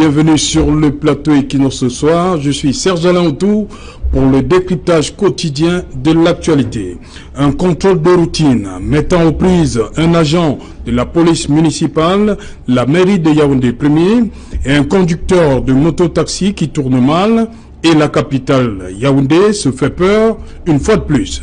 Bienvenue sur le plateau Equinox ce soir. Je suis Serge Alain Outou pour le décryptage quotidien de l'actualité. Un contrôle de routine mettant aux prises un agent de la police municipale, la mairie de Yaoundé premier et un conducteur de moto-taxi qui tourne mal et la capitale Yaoundé se fait peur une fois de plus.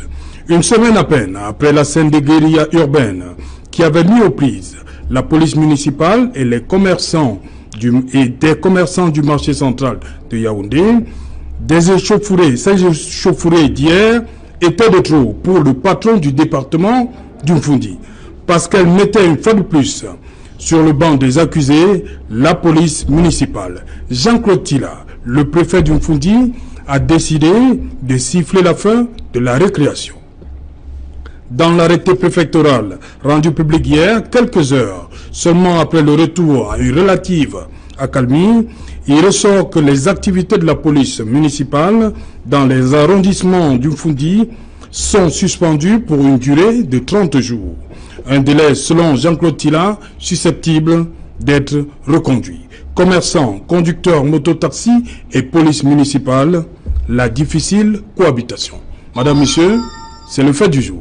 Une semaine à peine après la scène des guérillas urbaines qui avait mis aux prises la police municipale et les commerçants des commerçants du marché central de Yaoundé, ces échauffourées d'hier étaient de trop pour le patron du département d'Umfundi, parce qu'elle mettait une fois de plus sur le banc des accusés la police municipale. Jean-Claude Tila, le préfet d'Umfundi, a décidé de siffler la fin de la récréation. Dans l'arrêté préfectoral rendu public hier, quelques heures seulement après le retour à une relative accalmie, il ressort que les activités de la police municipale dans les arrondissements d'Umfundi sont suspendues pour une durée de 30 jours. Un délai, selon Jean-Claude Tila, susceptible d'être reconduit. Commerçants, conducteurs, mototaxis et police municipale, la difficile cohabitation. Madame, Monsieur, c'est le fait du jour.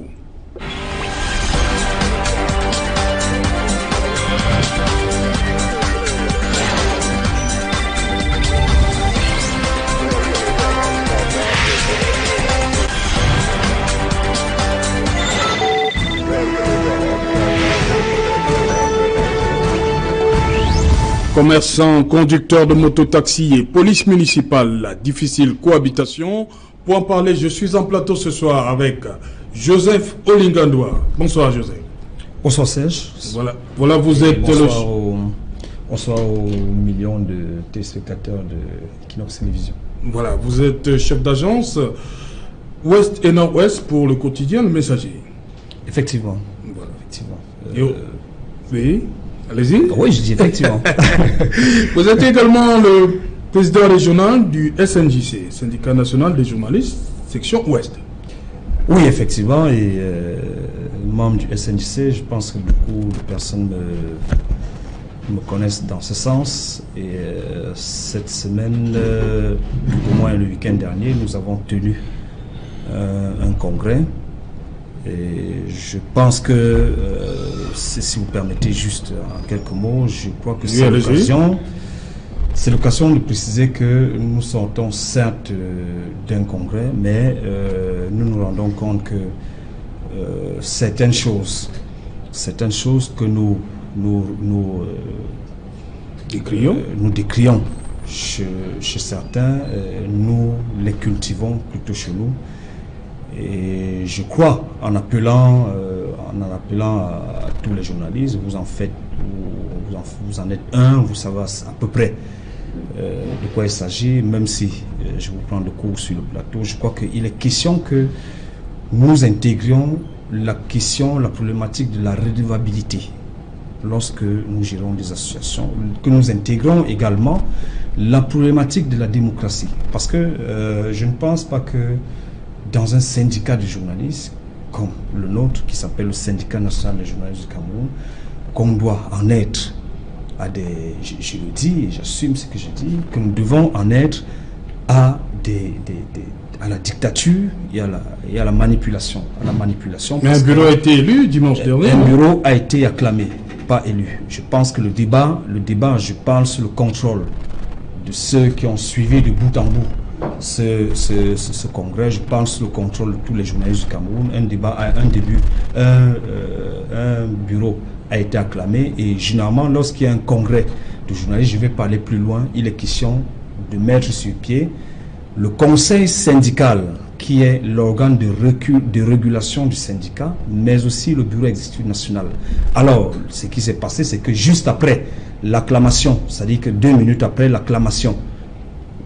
Commerçants, conducteurs de mototaxi et police municipale, la difficile cohabitation. Pour en parler, je suis en plateau ce soir avec Joseph Olingandoua. Bonsoir Joseph. Bonsoir Serge. Voilà vous êtes bonsoir aux millions de téléspectateurs de Equinox Télévision. Voilà, vous êtes chef d'agence Ouest et Nord-Ouest pour le quotidien Le Messager. Effectivement. Voilà. Effectivement. Oui. Allez-y. Oui, je dis effectivement. Vous êtes également le président régional du SNJC, Syndicat national des journalistes, section Ouest. Oui, effectivement, et membre du SNJC, je pense que beaucoup de personnes me connaissent dans ce sens. Et cette semaine, au moins le week-end dernier, nous avons tenu un congrès. Et je pense que, si vous permettez juste en quelques mots, je crois que c'est l'occasion de préciser que nous sortons certes d'un congrès, mais nous nous rendons compte que certaines choses que nous décrions chez certains, nous les cultivons plutôt chez nous. Et je crois, en appelant à tous les journalistes, vous en êtes un, vous savez à peu près de quoi il s'agit, même si je vous prends de cours sur le plateau. Je crois qu'il est question que nous intégrions la problématique de la redevabilité lorsque nous gérons des associations, que nous intégrons également la problématique de la démocratie. Parce que je ne pense pas que dans un syndicat de journalistes comme le nôtre, qui s'appelle le Syndicat national des journalistes du Cameroun, qu'on doit en être à des... Je le dis et j'assume ce que je dis, que nous devons en être à la dictature et à la manipulation. Mais un bureau a été élu dimanche dernier. Un bureau a été acclamé, pas élu. Je pense que le débat, je parle sur le contrôle de ceux qui ont suivi de bout en bout ce congrès. Je pense sur le contrôle de tous les journalistes du Cameroun. Un bureau a été acclamé et généralement lorsqu'il y a un congrès de journalistes, je vais parler plus loin, il est question de mettre sur pied le conseil syndical qui est l'organe de régulation du syndicat, mais aussi le bureau exécutif national. Alors, ce qui s'est passé, c'est que juste après l'acclamation, c'est-à-dire que 2 minutes après l'acclamation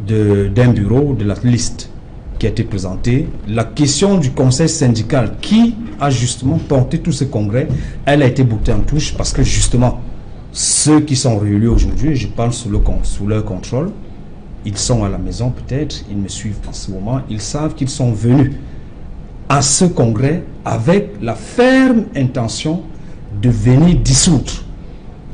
d'un bureau, de la liste qui a été présentée, la question du conseil syndical qui a justement porté tout ce congrès, elle a été boutée en touche parce que justement, ceux qui sont réélus aujourd'hui, je parle sous leur contrôle, ils sont à la maison peut-être, ils me suivent en ce moment, ils savent qu'ils sont venus à ce congrès avec la ferme intention de venir dissoudre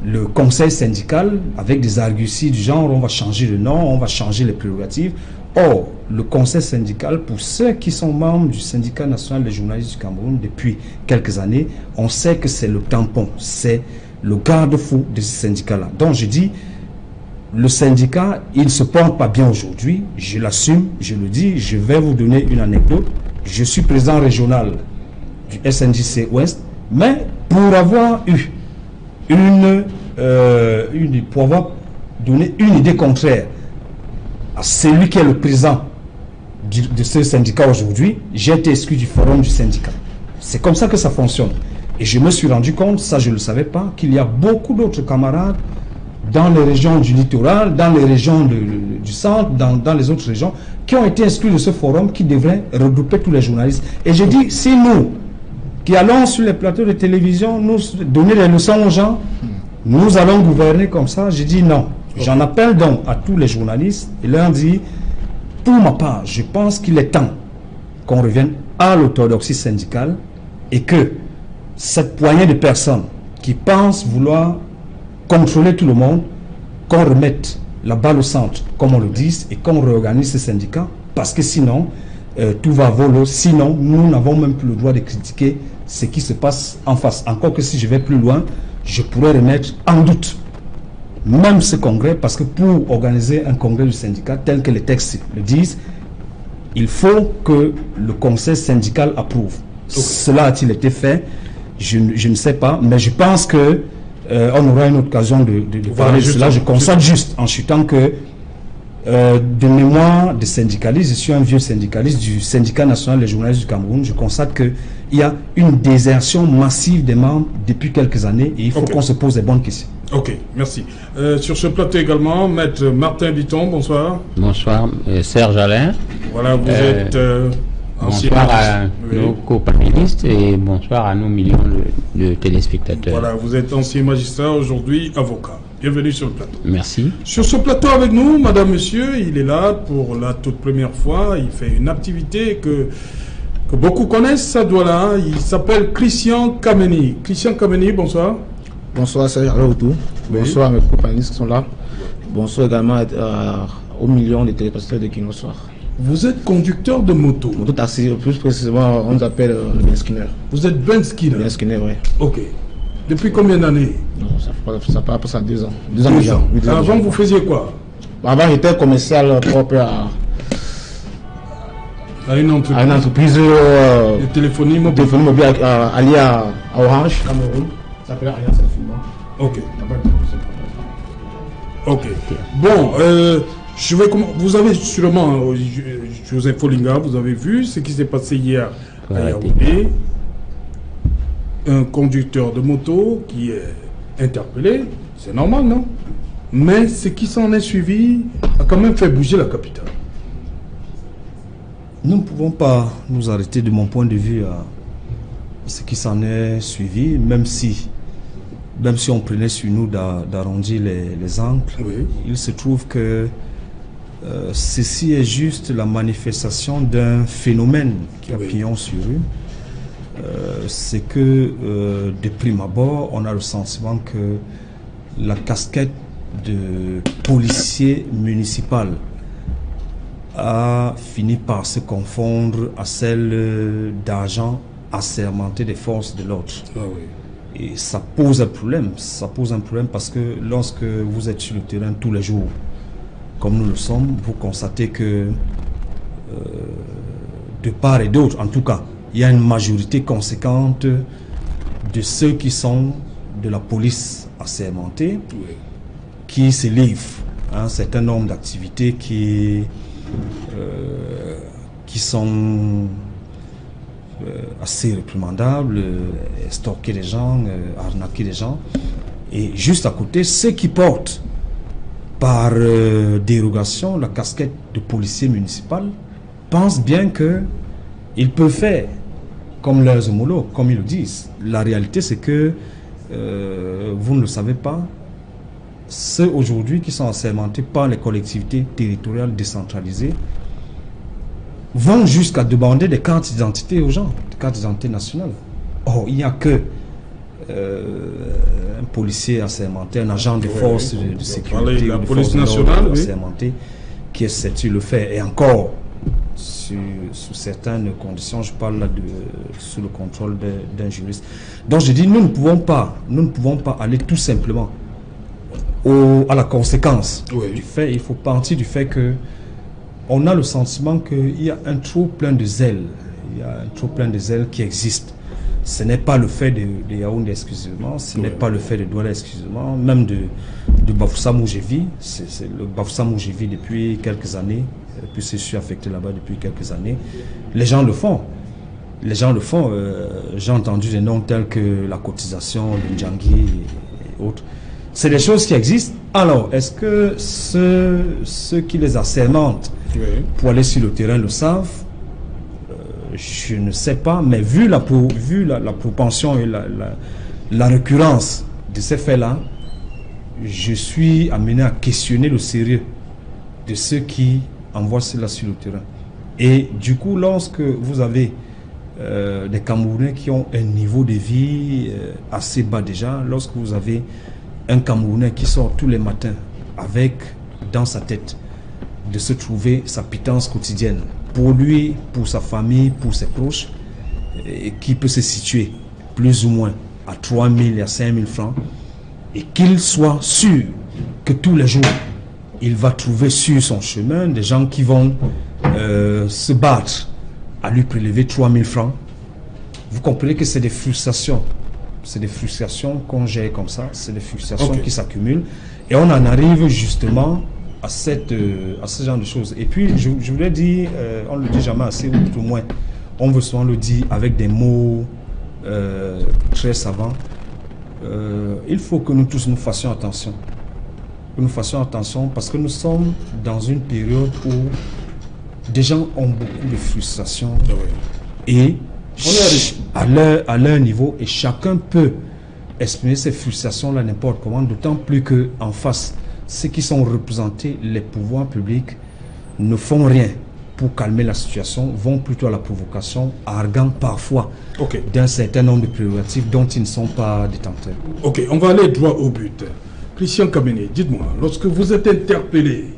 le conseil syndical avec des arguties du genre on va changer le nom, on va changer les prérogatives. Or, le conseil syndical, pour ceux qui sont membres du syndicat national des journalistes du Cameroun depuis quelques années, on sait que c'est le tampon, c'est le garde-fou de ce syndicat-là. Donc je dis, le syndicat, il ne se porte pas bien aujourd'hui, je l'assume, je le dis, je vais vous donner une anecdote. Je suis président régional du SNJC Ouest, mais pour avoir eu pour avoir donné une idée contraire à celui qui est le président de ce syndicat aujourd'hui, j'ai été exclu du forum du syndicat. C'est comme ça que ça fonctionne. Et je me suis rendu compte, ça je ne le savais pas, qu'il y a beaucoup d'autres camarades dans les régions du littoral, dans les régions du centre, dans les autres régions, qui ont été exclus de ce forum, qui devraient regrouper tous les journalistes. Et j'ai dit, si nous, qui allons sur les plateaux de télévision, nous donner des leçons aux gens, nous allons gouverner comme ça, j'ai dit non. J'en appelle donc à tous les journalistes et leur dis, pour ma part, je pense qu'il est temps qu'on revienne à l'orthodoxie syndicale et que cette poignée de personnes qui pensent vouloir contrôler tout le monde, qu'on remette la balle au centre, comme on le dit, et qu'on réorganise ces syndicats, parce que sinon, tout va voler. Sinon, nous n'avons même plus le droit de critiquer ce qui se passe en face. Encore que si je vais plus loin, je pourrais remettre en doute même ce congrès, parce que pour organiser un congrès du syndicat tel que les textes le disent, il faut que le conseil syndical approuve. Okay. Cela a-t-il été fait? Je ne sais pas, mais je pense que on aura une occasion de parler de cela. Je constate juste en chutant que de mémoire de syndicaliste, je suis un vieux syndicaliste du syndicat national des journalistes du Cameroun, je constate qu'il y a une désertion massive des membres depuis quelques années et il faut qu'on se pose des bonnes questions. Ok, merci. Sur ce plateau également, maître Martin Bitton, bonsoir. Bonsoir, Serge Alain. Voilà, vous êtes... bonsoir à nos copanélistes et bonsoir à nos millions de téléspectateurs. Voilà, vous êtes ancien magistrat, aujourd'hui avocat. Bienvenue sur le plateau. Merci. Sur ce plateau avec nous, madame, monsieur, il est là pour la toute première fois. Il fait une activité que beaucoup connaissent à Douala. Il s'appelle Christian Kameni. Christian Kameni, bonsoir. Bonsoir, Serge Alaoutou. Bonsoir à mes compagnons qui sont là. Bonsoir également aux millions de téléspectateurs de Kino Soir. Vous êtes conducteur de moto. Moto taxi, plus précisément, on nous appelle le Ben Skinner. Vous êtes Ben Skinner. Ben Skinner, oui. Ok. Depuis combien d'années? Ça part pour ça 2 ans. 2 ans déjà. Avant, vous faisiez quoi? Avant, j'étais commercial propre à une entreprise. À une entreprise de téléphonie mobile. Téléphonie mobile alliée à Orange, Cameroun. Ça s'appelle Alliance Infiniment. Ok. Ok. Bon, je vais vous avez sûrement, Joseph Folinga, vous avez vu ce qui s'est passé hier à Yaoundé. Un conducteur de moto qui est interpellé, c'est normal, non? Mais ce qui s'en est suivi a quand même fait bouger la capitale. Nous ne pouvons pas nous arrêter de mon point de vue à ce qui s'en est suivi, même si on prenait sur nous d'arrondir les angles. Oui. Il se trouve que ceci est juste la manifestation d'un phénomène qui a pignon sur rue. C'est que de prime abord, on a le sentiment que la casquette de policier municipal a fini par se confondre à celle d'agent assermenté des forces de l'ordre. Ah oui. Et ça pose un problème. Ça pose un problème parce que lorsque vous êtes sur le terrain tous les jours, comme nous le sommes, vous constatez que de part et d'autre, en tout cas, il y a une majorité conséquente de ceux qui sont de la police assermentée, qui se livrent à un certain nombre d'activités qui sont assez réprimandables, extorquer les gens, arnaquer les gens. Et juste à côté, ceux qui portent par dérogation la casquette de policier municipal pensent bien qu'ils peuvent faire comme leurs homologues, comme ils le disent. La réalité, c'est que vous ne le savez pas, ceux aujourd'hui qui sont assermentés par les collectivités territoriales décentralisées vont jusqu'à demander des cartes d'identité aux gens, des cartes d'identité nationales. Or, il n'y a que un policier assermenté, un agent de force de sécurité, la ou de police force de nationale, l'ordre assermenté, qui est susceptible de le faire. Et encore, sous certaines conditions, je parle là sous le contrôle d'un juriste. Donc je dis, nous ne pouvons pas aller tout simplement à la conséquence du fait. Il faut partir du fait que on a le sentiment qu'il y a un trop plein de zèle. Il y a un trop plein de zèle qui existe. Ce n'est pas le fait de Yaoundé exclusivement, ce n'est pas le fait de Douala exclusivement, même de Bafoussam où je vis. C'est le Bafoussam où je vis depuis quelques années, puisque je suis affecté là-bas depuis quelques années. Les gens le font. Les gens le font. J'ai entendu des noms tels que la cotisation, le Ndjangui et autres. C'est des choses qui existent. Alors, est-ce que ceux qui les assermentent pour aller sur le terrain le savent? Je ne sais pas, mais vu la propension et la récurrence de ces faits-là, je suis amené à questionner le sérieux de ceux qui envoient cela sur le terrain. Et du coup, lorsque vous avez des Camerounais qui ont un niveau de vie assez bas déjà, lorsque vous avez un Camerounais qui sort tous les matins avec dans sa tête de se trouver sa pitance quotidienne, pour lui, pour sa famille, pour ses proches, qui peut se situer plus ou moins à 3 000 et à 5 000 francs, et qu'il soit sûr que tous les jours, il va trouver sur son chemin des gens qui vont se battre à lui prélever 3 000 francs. Vous comprenez que c'est des frustrations. C'est des frustrations qu'on gère comme ça, c'est des frustrations qui s'accumulent, et on en arrive justement à ce genre de choses. Et puis, je voulais dire, on ne le dit jamais assez, ou tout au moins, on veut souvent le dire avec des mots très savants. Il faut que nous tous nous fassions attention. Que nous fassions attention parce que nous sommes dans une période où des gens ont beaucoup de frustration et à leur niveau, et chacun peut exprimer ces frustrations-là n'importe comment, d'autant plus qu'en face, ceux qui sont représentés, les pouvoirs publics, ne font rien pour calmer la situation, vont plutôt à la provocation, arguant parfois d'un certain nombre de prérogatives dont ils ne sont pas détenteurs. Ok, on va aller droit au but. Christian Kameni, dites-moi, lorsque vous êtes interpellé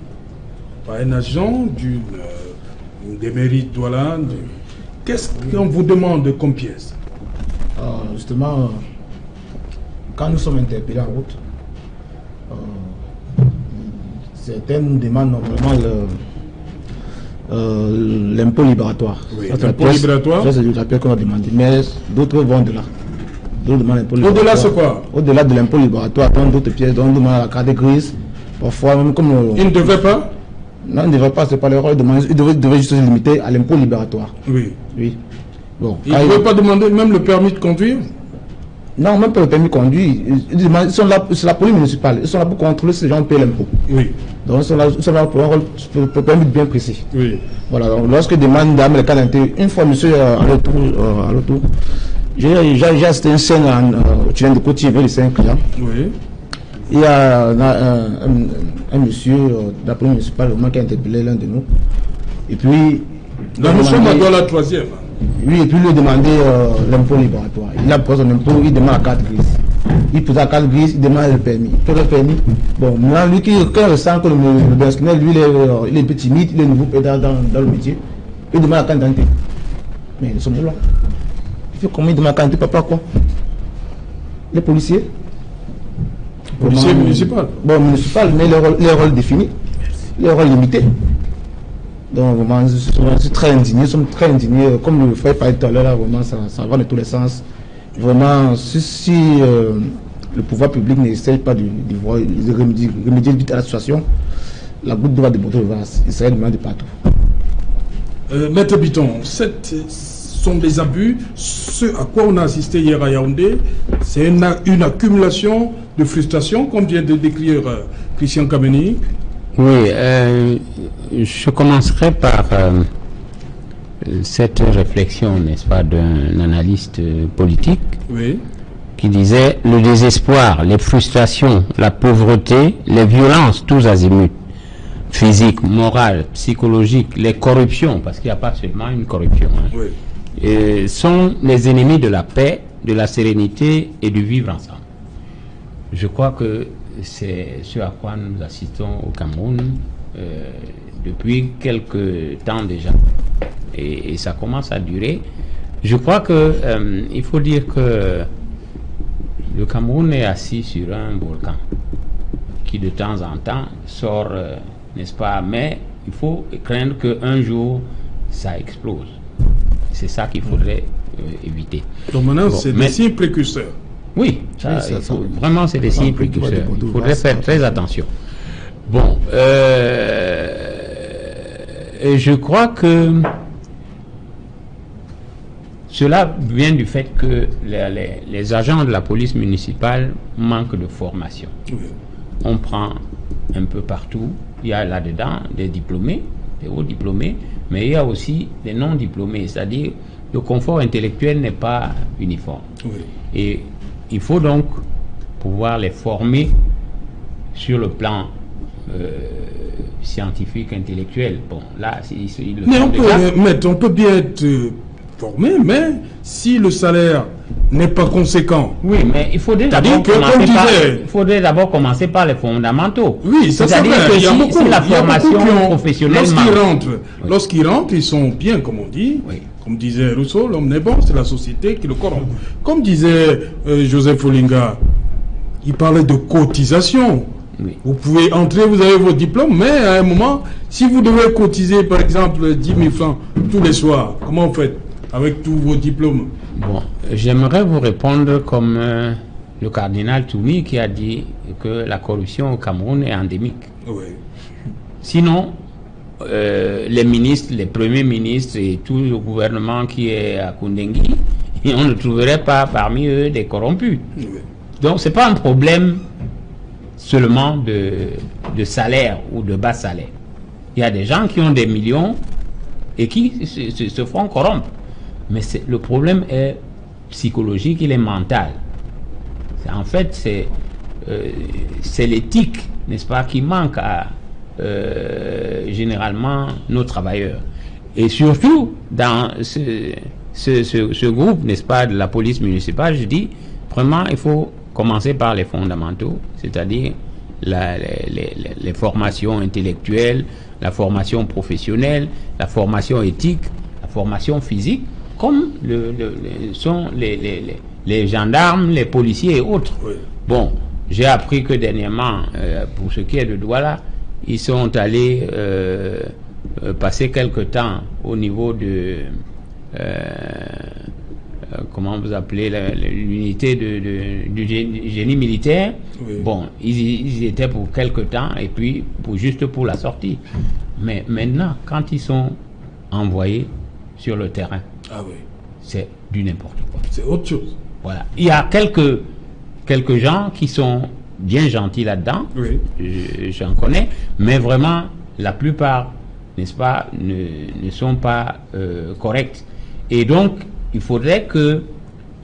par un agent des mairies de Douala, qu'est-ce qu'on vous demande comme pièce? Justement, quand nous sommes interpellés en route, certains nous demandent normalement l'impôt libératoire. Oui, l'impôt libératoire. Ça, c'est la pièce qu'on a demandé. Mais d'autres vont de là. Au-delà, c'est quoi? Au-delà de l'impôt libératoire, dans d'autres pièces, on demande la carte grise. Parfois, même comme. Ils ne devraient pas? Non, ils ne devraient pas, c'est pas leur rôle de demander. Ils devraient juste se limiter à l'impôt libératoire. Oui. Oui. Bon. Ils ne devraient pas demander même le permis de conduire? Non, même pas le permis de conduire. Ils sont là, c'est la police municipale. Ils sont là pour contrôler si les gens paient l'impôt. Oui. Donc ils sont là pour un rôle, pour un permis bien précis. Oui. Voilà, donc lorsque demande d'amener le cas d'intérêt, une fois monsieur à retour, j'ai assisté une scène au tunnel de Côtier vers les 5 clients. Oui. Il y a un monsieur de la police municipale qui a interpellé l'un de nous. Et puis. Donc nous sommes à la 3e. Oui, et puis lui demander l'impôt libératoire. Il a posé son impôt, il demande la carte grise. Il pose la carte grise, il demande le permis. Pour le permis, bon, maintenant, lui, quand il sent que le personnel, lui, il est un peu timide, il est nouveau dans le métier, il demande la carte d'identité. Mais nous sommes là. Il fait comment il demande la carte d'identité, papa, quoi? Les policiers. Policiers municipaux. Bon, municipal, mais les rôles définis, les rôles limités. Donc vraiment, je suis très indigné, nous sommes très indignés. Comme le frère parlait tout à l'heure, vraiment, ça va dans tous les sens. Vraiment, si le pouvoir public n'essaye pas de remédier vite à la situation, la goutte d'eau va déborder le vase. Il serait demandé partout. Maître Biton, ce sont des abus. Ce à quoi on a assisté hier à Yaoundé, c'est une accumulation de frustration, comme vient de décrire Christian Kameni. Oui, je commencerai par cette réflexion, n'est-ce pas, d'un analyste politique qui disait le désespoir, les frustrations, la pauvreté, les violences, tous azimuts, physiques, morales, psychologiques, les corruptions, parce qu'il n'y a pas seulement une corruption, sont les ennemis de la paix, de la sérénité et du vivre ensemble. Je crois que c'est ce à quoi nous assistons au Cameroun depuis quelques temps déjà. Et ça commence à durer. Je crois que il faut dire que le Cameroun est assis sur un volcan qui de temps en temps sort, n'est-ce pas, mais il faut craindre qu'un jour ça explose. C'est ça qu'il faudrait éviter. Donc maintenant, c'est des signes précurseurs. Oui, vraiment c'est des signes précurseurs. Il faudrait faire très attention. Bon, et je crois que cela vient du fait que les agents de la police municipale manquent de formation. Oui. On prend un peu partout. Il y a là-dedans des diplômés, des hauts diplômés, mais il y a aussi des non-diplômés, c'est-à-dire le confort intellectuel n'est pas uniforme. Oui. Et il faut donc pouvoir les former sur le plan scientifique, intellectuel. Bon, là, mais on peut bien être formé, mais si le salaire n'est pas conséquent. Oui, mais il faudrait d'abord commencer par les fondamentaux. Oui, ça c'est vrai. Que si la formation professionnelle... Lorsqu'ils rentrent, ils sont bien, comme on dit. Oui. Comme disait Rousseau, l'homme n'est bon, c'est la société qui le corrompt. Comme disait Joseph Olinga, il parlait de cotisation. Oui. Vous pouvez entrer, vous avez vos diplômes, mais à un moment, si vous devez cotiser, par exemple, 10 000 francs tous les soirs, comment vous faites avec tous vos diplômes? Bon, j'aimerais vous répondre comme le cardinal Toumi qui a dit que la corruption au Cameroun est endémique. Oui. Sinon, les ministres, les premiers ministres et tout le gouvernement qui est à Koundengui, on ne trouverait pas parmi eux des corrompus. Oui. Donc, ce n'est pas un problème seulement de salaire ou de bas salaire. Il y a des gens qui ont des millions et qui se font corrompre. Mais le problème est psychologique, il est mental. En fait, c'est l'éthique, n'est-ce pas, qui manque à généralement nos travailleurs. Et surtout, dans ce groupe, n'est-ce pas, de la police municipale, je dis, vraiment, il faut commencer par les fondamentaux, c'est-à-dire les formations intellectuelles, la formation professionnelle, la formation éthique, la formation physique, comme sont les gendarmes, les policiers et autres. Oui. Bon, j'ai appris que dernièrement, pour ce qui est de Douala, ils sont allés passer quelque temps au niveau de... comment vous appelez l'unité du génie militaire. Oui. Bon, ils étaient pour quelque temps et puis juste pour la sortie. Mais maintenant, quand ils sont envoyés sur le terrain, oui, c'est du n'importe quoi. C'est autre chose. Voilà. Il y a quelques gens qui sont bien gentils là-dedans. Oui. J'en connais, mais vraiment, la plupart, n'est-ce pas, ne sont pas corrects. Et donc, il faudrait que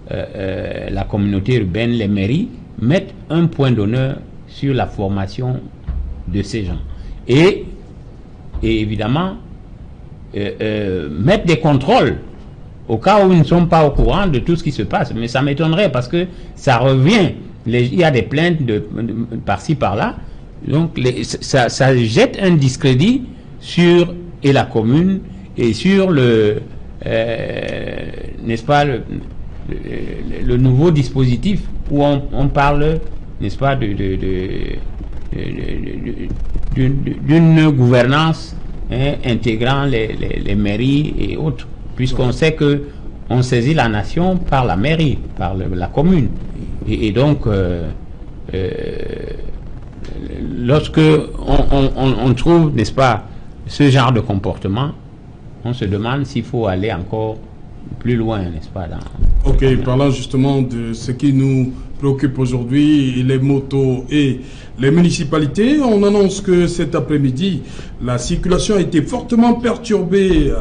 la communauté urbaine, les mairies, mettent un point d'honneur sur la formation de ces gens. Et évidemment, mettre des contrôles au cas où ils ne sont pas au courant de tout ce qui se passe. Mais ça m'étonnerait parce que ça revient. Il y a des plaintes par-ci, par-là. Donc, ça jette un discrédit sur la commune et sur n'est-ce pas, le nouveau dispositif où on parle, n'est-ce pas, d'une gouvernance intégrant les mairies et autres, puisqu'on sait que on saisit la nation par la mairie, par la commune. Et donc, lorsque on trouve, n'est-ce pas, ce genre de comportement, on se demande s'il faut aller encore plus loin, n'est-ce pas? Ok, parlant justement de ce qui nous préoccupe aujourd'hui, les motos et les municipalités, on annonce que cet après-midi, la circulation a été fortement perturbée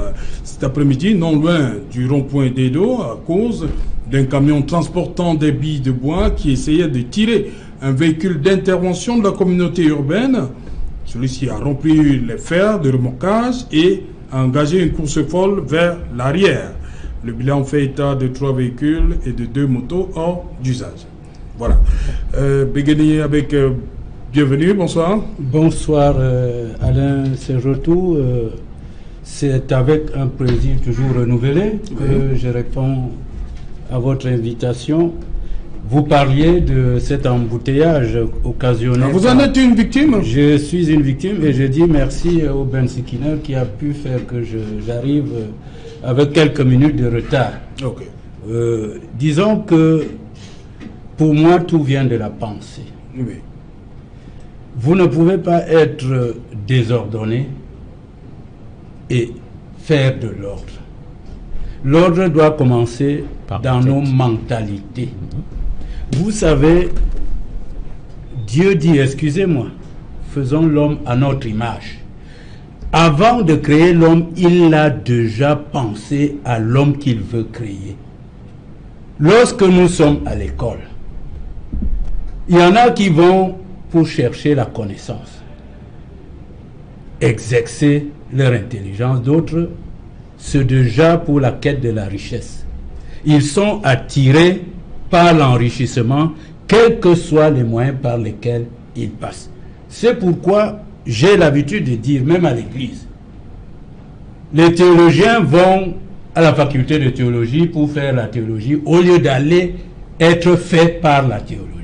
cet après-midi, non loin du rond-point d'Edo, à cause d'un camion transportant des billes de bois qui essayait de tirer un véhicule d'intervention de la communauté urbaine. Celui-ci a rempli les fers de remorquage et a engagé une course folle vers l'arrière. Le bilan fait état de 3 véhicules et de 2 motos hors d'usage. Voilà. Begeni avec bienvenue, bonsoir. Bonsoir Alain Serretou. C'est avec un plaisir toujours renouvelé que je réponds à votre invitation. Vous parliez de cet embouteillage occasionnel. Vous en êtes une victime? Je suis une victime et je dis merci au Ben Sikiner qui a pu faire que j'arrive avec quelques minutes de retard. Okay. Disons que pour moi tout vient de la pensée. Oui. Vous ne pouvez pas être désordonné et faire de l'ordre. L'ordre doit commencer dans nos mentalités. Vous savez, Dieu dit, excusez-moi, faisons l'homme à notre image. Avant de créer l'homme, il a déjà pensé à l'homme qu'il veut créer. Lorsque nous sommes à l'école, il y en a qui vont pour chercher la connaissance, exercer leur intelligence, d'autres, c'est déjà pour la quête de la richesse. Ils sont attirés par l'enrichissement, quels que soient les moyens par lesquels ils passent. C'est pourquoi j'ai l'habitude de dire, même à l'église, les théologiens vont à la faculté de théologie pour faire la théologie, au lieu d'aller être faits par la théologie.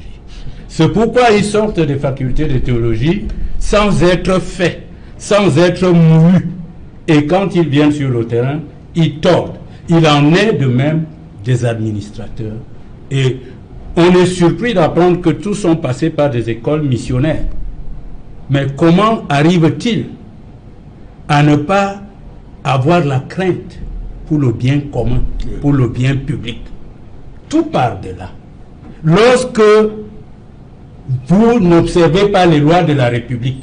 C'est pourquoi ils sortent des facultés de théologie sans être faits, sans être moulus. Et quand ils viennent sur le terrain, ils tordent. Il en est de même des administrateurs. Et on est surpris d'apprendre que tous sont passés par des écoles missionnaires. Mais comment arrive-t-il à ne pas avoir la crainte pour le bien commun, pour le bien public? Tout part de là. Lorsque vous n'observez pas les lois de la République,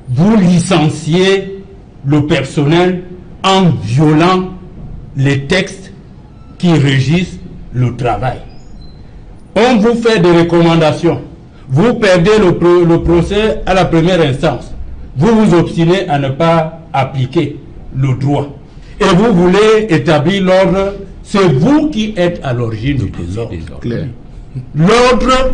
vous licenciez le personnel en violant les textes qui régissent le travail. On vous fait des recommandations. Vous perdez le procès à la première instance. Vous vous obstinez à ne pas appliquer le droit. Et vous voulez établir l'ordre. C'est vous qui êtes à l'origine du désordre. L'ordre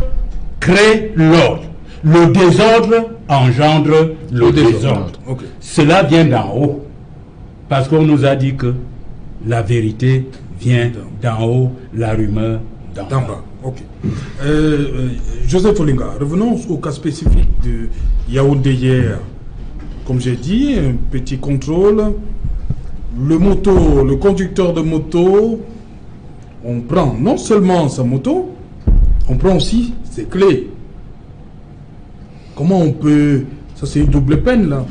crée l'ordre. Le désordre engendre le désordre. Okay. Cela vient d'en haut. Parce qu'on nous a dit que la vérité vient d'en haut, la rumeur d'en bas. Ok. Joseph Olinga, revenons au cas spécifique de Yaoundé hier. Comme j'ai dit, un petit contrôle. Le conducteur de moto, on prend non seulement sa moto, on prend aussi ses clés. Comment on peut... Ça, c'est une double peine, là.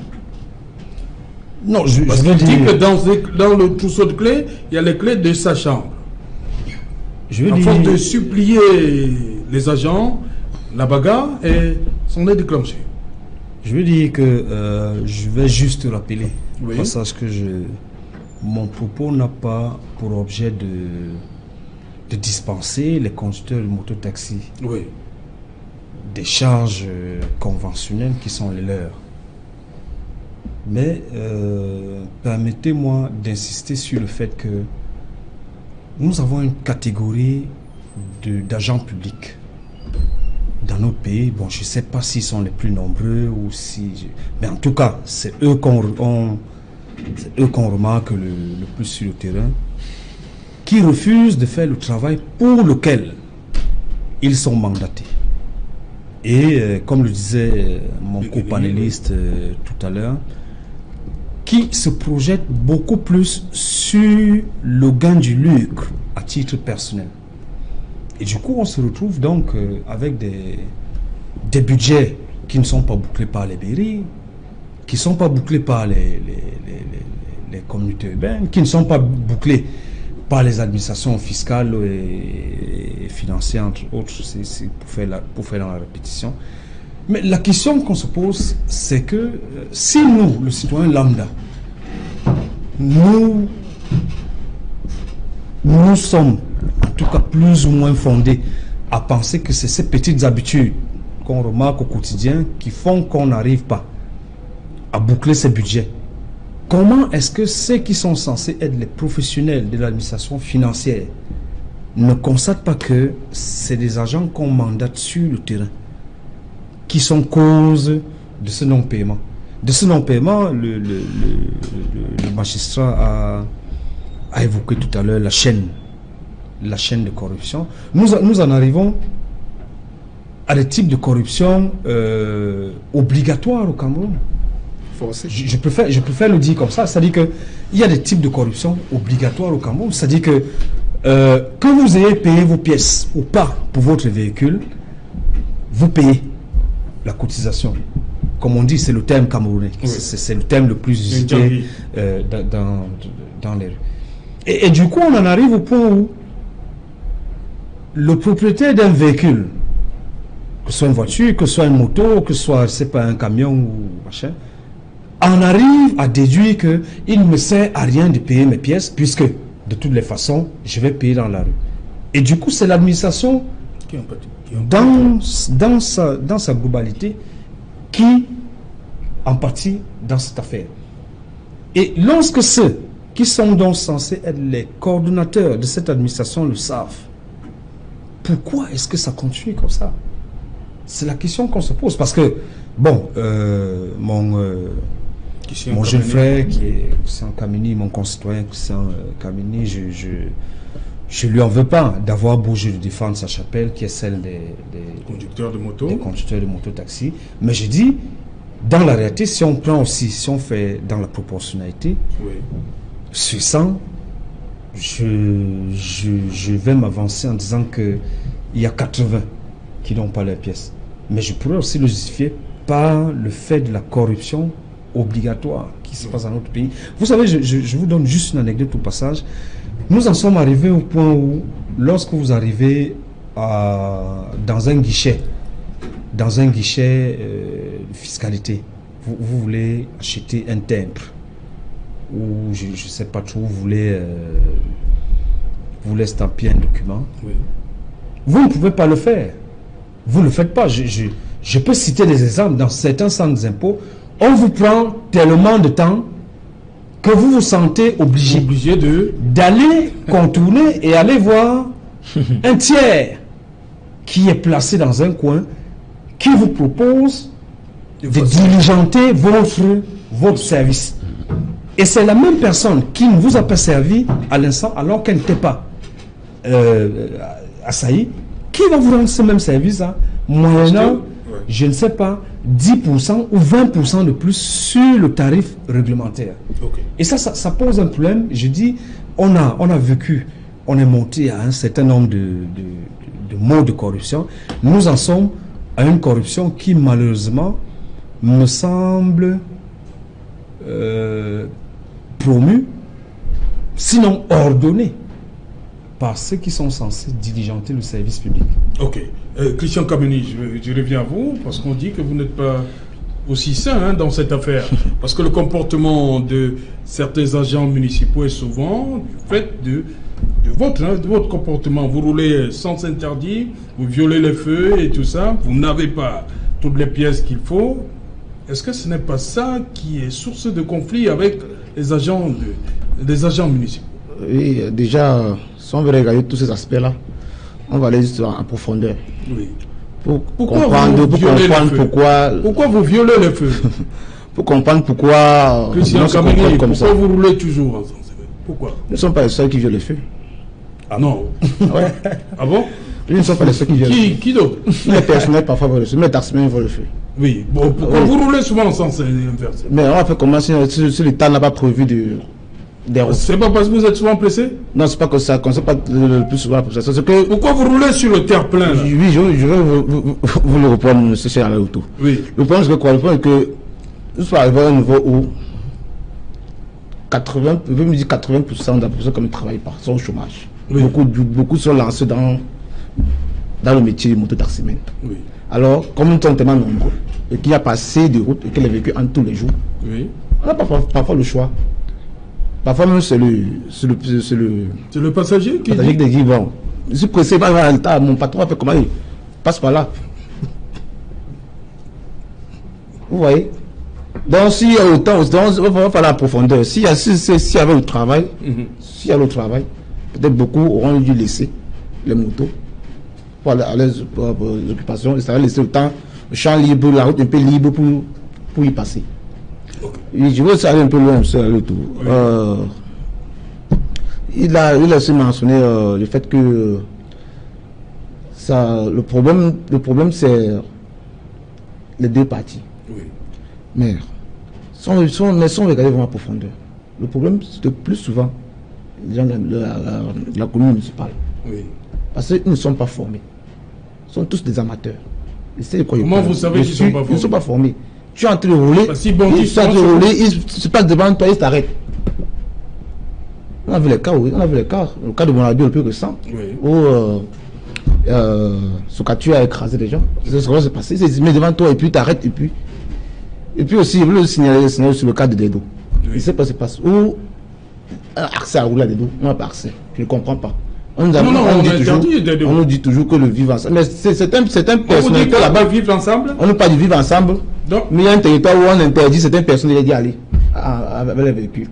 Non, je veux dire que dans le trousseau de clés, il y a les clés de sa chambre. À force de supplier les agents, la bagarre s'en est déclenchée. Je veux dire que je vais juste rappeler oui. Passage que mon propos n'a pas pour objet de dispenser les conducteurs de mototaxi des charges conventionnelles qui sont les leurs. Mais permettez-moi d'insister sur le fait que nous avons une catégorie d'agents publics dans notre pays. Bon, je ne sais pas s'ils sont les plus nombreux ou si... Mais en tout cas, c'est eux qu'on remarque le plus sur le terrain, qui refusent de faire le travail pour lequel ils sont mandatés. Et comme le disait mon copanéliste tout à l'heure, qui se projette beaucoup plus sur le gain du lucre à titre personnel. Et du coup, on se retrouve donc avec des budgets qui ne sont pas bouclés par les mairies, qui ne sont pas bouclés par les communautés urbaines, qui ne sont pas bouclés par les administrations fiscales et financières, entre autres, c'est pour faire dans la répétition. Mais la question qu'on se pose, c'est que si nous, le citoyen lambda, nous sommes en tout cas plus ou moins fondés à penser que c'est ces petites habitudes qu'on remarque au quotidien qui font qu'on n'arrive pas à boucler ces budgets. Comment est-ce que ceux qui sont censés être les professionnels de l'administration financière ne constatent pas que c'est des agents qu'on mandate sur le terrain qui sont cause de ce non-paiement. De ce non-paiement, le magistrat a évoqué tout à l'heure la chaîne de corruption. Nous en arrivons à des types de corruption obligatoires au Cameroun. Je préfère le dire comme ça. C'est-à-dire qu'il y a des types de corruption obligatoires au Cameroun. C'est-à-dire que vous ayez payé vos pièces ou pas pour votre véhicule, vous payez la cotisation. Comme on dit, c'est le terme camerounais. Oui. C'est le terme le plus usité dans les rues. Et du coup, on en arrive au point où le propriétaire d'un véhicule, que ce soit une voiture, que ce soit une moto, que ce soit, c'est pas un camion ou machin, en arrive à déduire qu'il ne me sert à rien de payer mes pièces, puisque de toutes les façons, je vais payer dans la rue. Et du coup, c'est l'administration dans sa globalité qui en partie dans cette affaire. Et lorsque ceux qui sont donc censés être les coordonnateurs de cette administration le savent, pourquoi est-ce que ça continue comme ça? C'est la question qu'on se pose. Parce que, bon, mon jeune frère qui est Christian Kamini, mon concitoyen Christian Kamini, je lui en veux pas d'avoir bougé de défendre sa chapelle, qui est celle des conducteurs de moto. Des conducteurs de moto-taxi. Mais je dis, dans la réalité, si on prend aussi, si on fait dans la proportionnalité, oui. Sur 100, je vais m'avancer en disant qu'il y a 80 qui n'ont pas leurs pièces. Mais je pourrais aussi le justifier par le fait de la corruption obligatoire qui se passe dans notre pays. Vous savez, je vous donne juste une anecdote au passage. Nous en sommes arrivés au point où, lorsque vous arrivez dans un guichet de fiscalité, vous voulez acheter un timbre, ou je ne sais pas trop, vous voulez stamper un document, oui. Vous ne pouvez pas le faire. Vous ne le faites pas. Je peux citer des exemples. Dans certains centres d'impôts, on vous prend tellement de temps que vous vous sentez obligé d'aller contourner et aller voir un tiers qui est placé dans un coin, qui vous propose de diligenter votre service. Et c'est la même personne qui ne vous a pas servi à l'instant, alors qu'elle n'était pas assaillie, qui va vous rendre ce même service, moyennant, je ne sais pas, 10% ou 20% de plus sur le tarif réglementaire. Okay. Et ça pose un problème. Je dis, on a vécu, on est monté à un certain nombre de modes de corruption. Nous en sommes à une corruption qui, malheureusement, me semble promue, sinon ordonnée, par ceux qui sont censés diligenter le service public. Ok. Christian Kamini, je reviens à vous, parce qu'on dit que vous n'êtes pas aussi sain dans cette affaire. Parce que le comportement de certains agents municipaux est souvent du fait de votre comportement. Vous roulez sans interdit, vous violez les feux et tout ça, vous n'avez pas toutes les pièces qu'il faut. Est-ce que ce n'est pas ça qui est source de conflit avec les agents municipaux? Oui, déjà, si on veut regarder tous ces aspects-là, on va aller juste en profondeur. Oui. Pourquoi vous violez les feux? Pour comprendre pourquoi... Christian Kamini, pourquoi vous roulez toujours ensemble? Pourquoi? Nous ne sommes pas les seuls qui violent les feux. Ah non. Ouais. Ah bon? Nous ne sommes pas les seuls qui violent les feux. Qui d'autre? Les personnels parfois volent le feu, mais les taximens volent le feu. Oui. Bon, pourquoi vous roulez souvent ensemble, c'est inversé? Mais on va faire comment si l'État n'a pas prévu des routes. C'est pas parce que vous êtes souvent pressé? Non, c'est pas que ça. C'est pas le plus souvent pour ça. C'est que... Pourquoi vous roulez sur le terre-plein? Oui, je vais vous le reprendre, monsieur Chéral Auto. Oui. Le problème, c'est que quoi? Le problème, c'est que nous sommes arrivés à un niveau où 80% de la personne qui ne travaille pas sont au chômage. Oui. Beaucoup sont lancés dans le métier de moto-taximen. Oui. Alors, comme nous sommes tellement nombreux et qu'il n'y a pas assez de routes et que les véhicules entrent tous les jours, oui. On n'a parfois le choix. Parfois même c'est le passager qui dit bon, je suis pressé, mon patron a fait comment, il passe par là. Vous voyez? Donc s'il y a autant, il va falloir la profondeur. S'il y avait le travail, peut-être beaucoup auront dû laisser les motos pour aller à leurs occupations, et ça va laisser le temps, le champ libre, la route un peu libre pour y passer. Et je veux aussi aller un peu loin, le tour. Il a aussi mentionné le fait que le problème c'est les deux parties. Oui. Mais si on regarde vraiment en profondeur, le problème c'est que plus souvent les gens de la commune municipale, oui, parce qu'ils ne sont pas formés. Ils sont tous des amateurs. Comment vous savez qu'ils ne sont pas formés? Ils ne sont pas formés. Tu es en train de rouler, ils se passent devant toi, ils t'arrêtent. On a vu les cas, oui. On a vu le cas de Bonadio le plus récent, oui, où Sokatu a écrasé des gens. C'est ce qui s'est passé. Il se met devant toi et puis t'arrête et puis aussi, je voulais signaler sur le cas de Dedo. Oui. Il sait pas ce qui se passe. Où accès à rouler à Dedo, on n'a pas accès. Je ne comprends pas. On nous dit toujours que le vivre ensemble. Mais c'est un personnalité là-bas. Vivre ensemble. On ne parle pas de vivre ensemble. Donc, mais il y a un territoire où on interdit certaines personnes d'y aller avec les véhicules.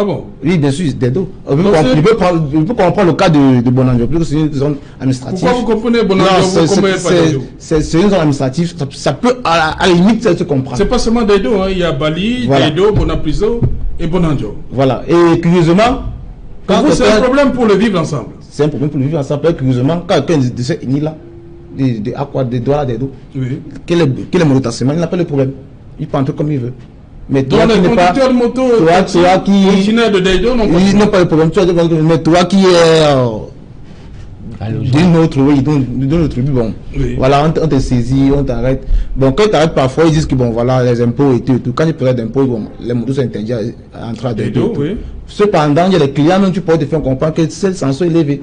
Ah bon? Oui, bien sûr, des dos. On peut comprendre le cas de Bonanjo, parce que c'est une zone administrative. Pourquoi vous comprenez Bonanjo? C'est une zone administrative, ça peut à la limite se comprendre. C'est pas seulement des dos, hein. Il y a Bali, voilà, Dedo, Bonapriso et Bonanjo. Voilà, et curieusement, c'est un problème pour le vivre ensemble. C'est un problème pour le vivre ensemble. Curieusement, quand quelqu'un de ces là, des doigts là, des dos, quel est mon tassement, il n'a pas de problème. Il peut entrer comme il veut. Mais toi donc, les conducteurs de moto originaires de Dedo n'ont pas de problème. Mais toi qui es d'une autre tribu, bon, oui, voilà, on te saisit, on t'arrête. Bon, quand ils t'arrêtent parfois, ils disent que bon, voilà, les impôts et tout. Quand ils parlent d'impôts, bon, les motos sont interdites à entrer à Dedo. Oui. Cependant, il y a les clients, même tu pourrais te faire comprendre que c'est sanction élevée.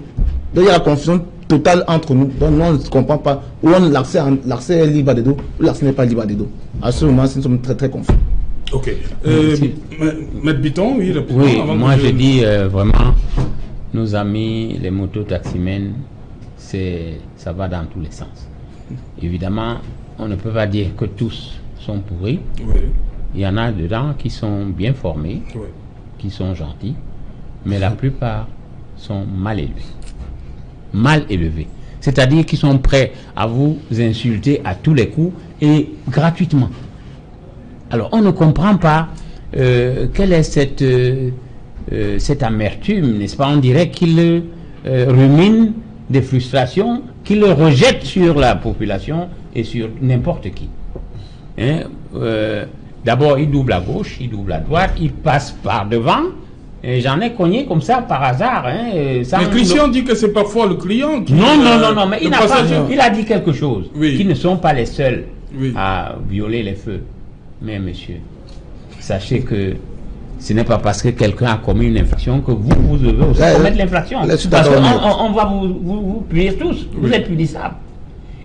Donc il y a la confusion totale entre nous. Donc nous, on ne comprend pas où l'accès est libre à Dedo, ou l'accès n'est pas libre à Dedo. À ce moment, nous sommes très très confus. Ok. Maître Biton, oui, oui, moi je dis vraiment, nos amis, les motos-taximens, ça va dans tous les sens. Évidemment, on ne peut pas dire que tous sont pourris. Oui. Il y en a dedans qui sont bien formés, oui, qui sont gentils, mais la plupart sont mal élevés. Mal élevés. C'est-à-dire qu'ils sont prêts à vous insulter à tous les coups et gratuitement. Alors, on ne comprend pas quelle est cette amertume, n'est-ce pas? On dirait qu'il rumine des frustrations, qu'il rejette sur la population et sur n'importe qui. Hein? D'abord, il double à gauche, il double à droite, il passe par devant. J'en ai cogné comme ça par hasard. Hein, mais Christian dit que c'est parfois le client qui... Non, mais il a dit quelque chose. Oui. Qu'ils ne sont pas les seuls, oui, à violer les feux. Mais monsieur, sachez que ce n'est pas parce que quelqu'un a commis une infraction que vous devez aussi commettre l'infraction. Parce qu'on va vous punir tous. Oui. Vous êtes punissables.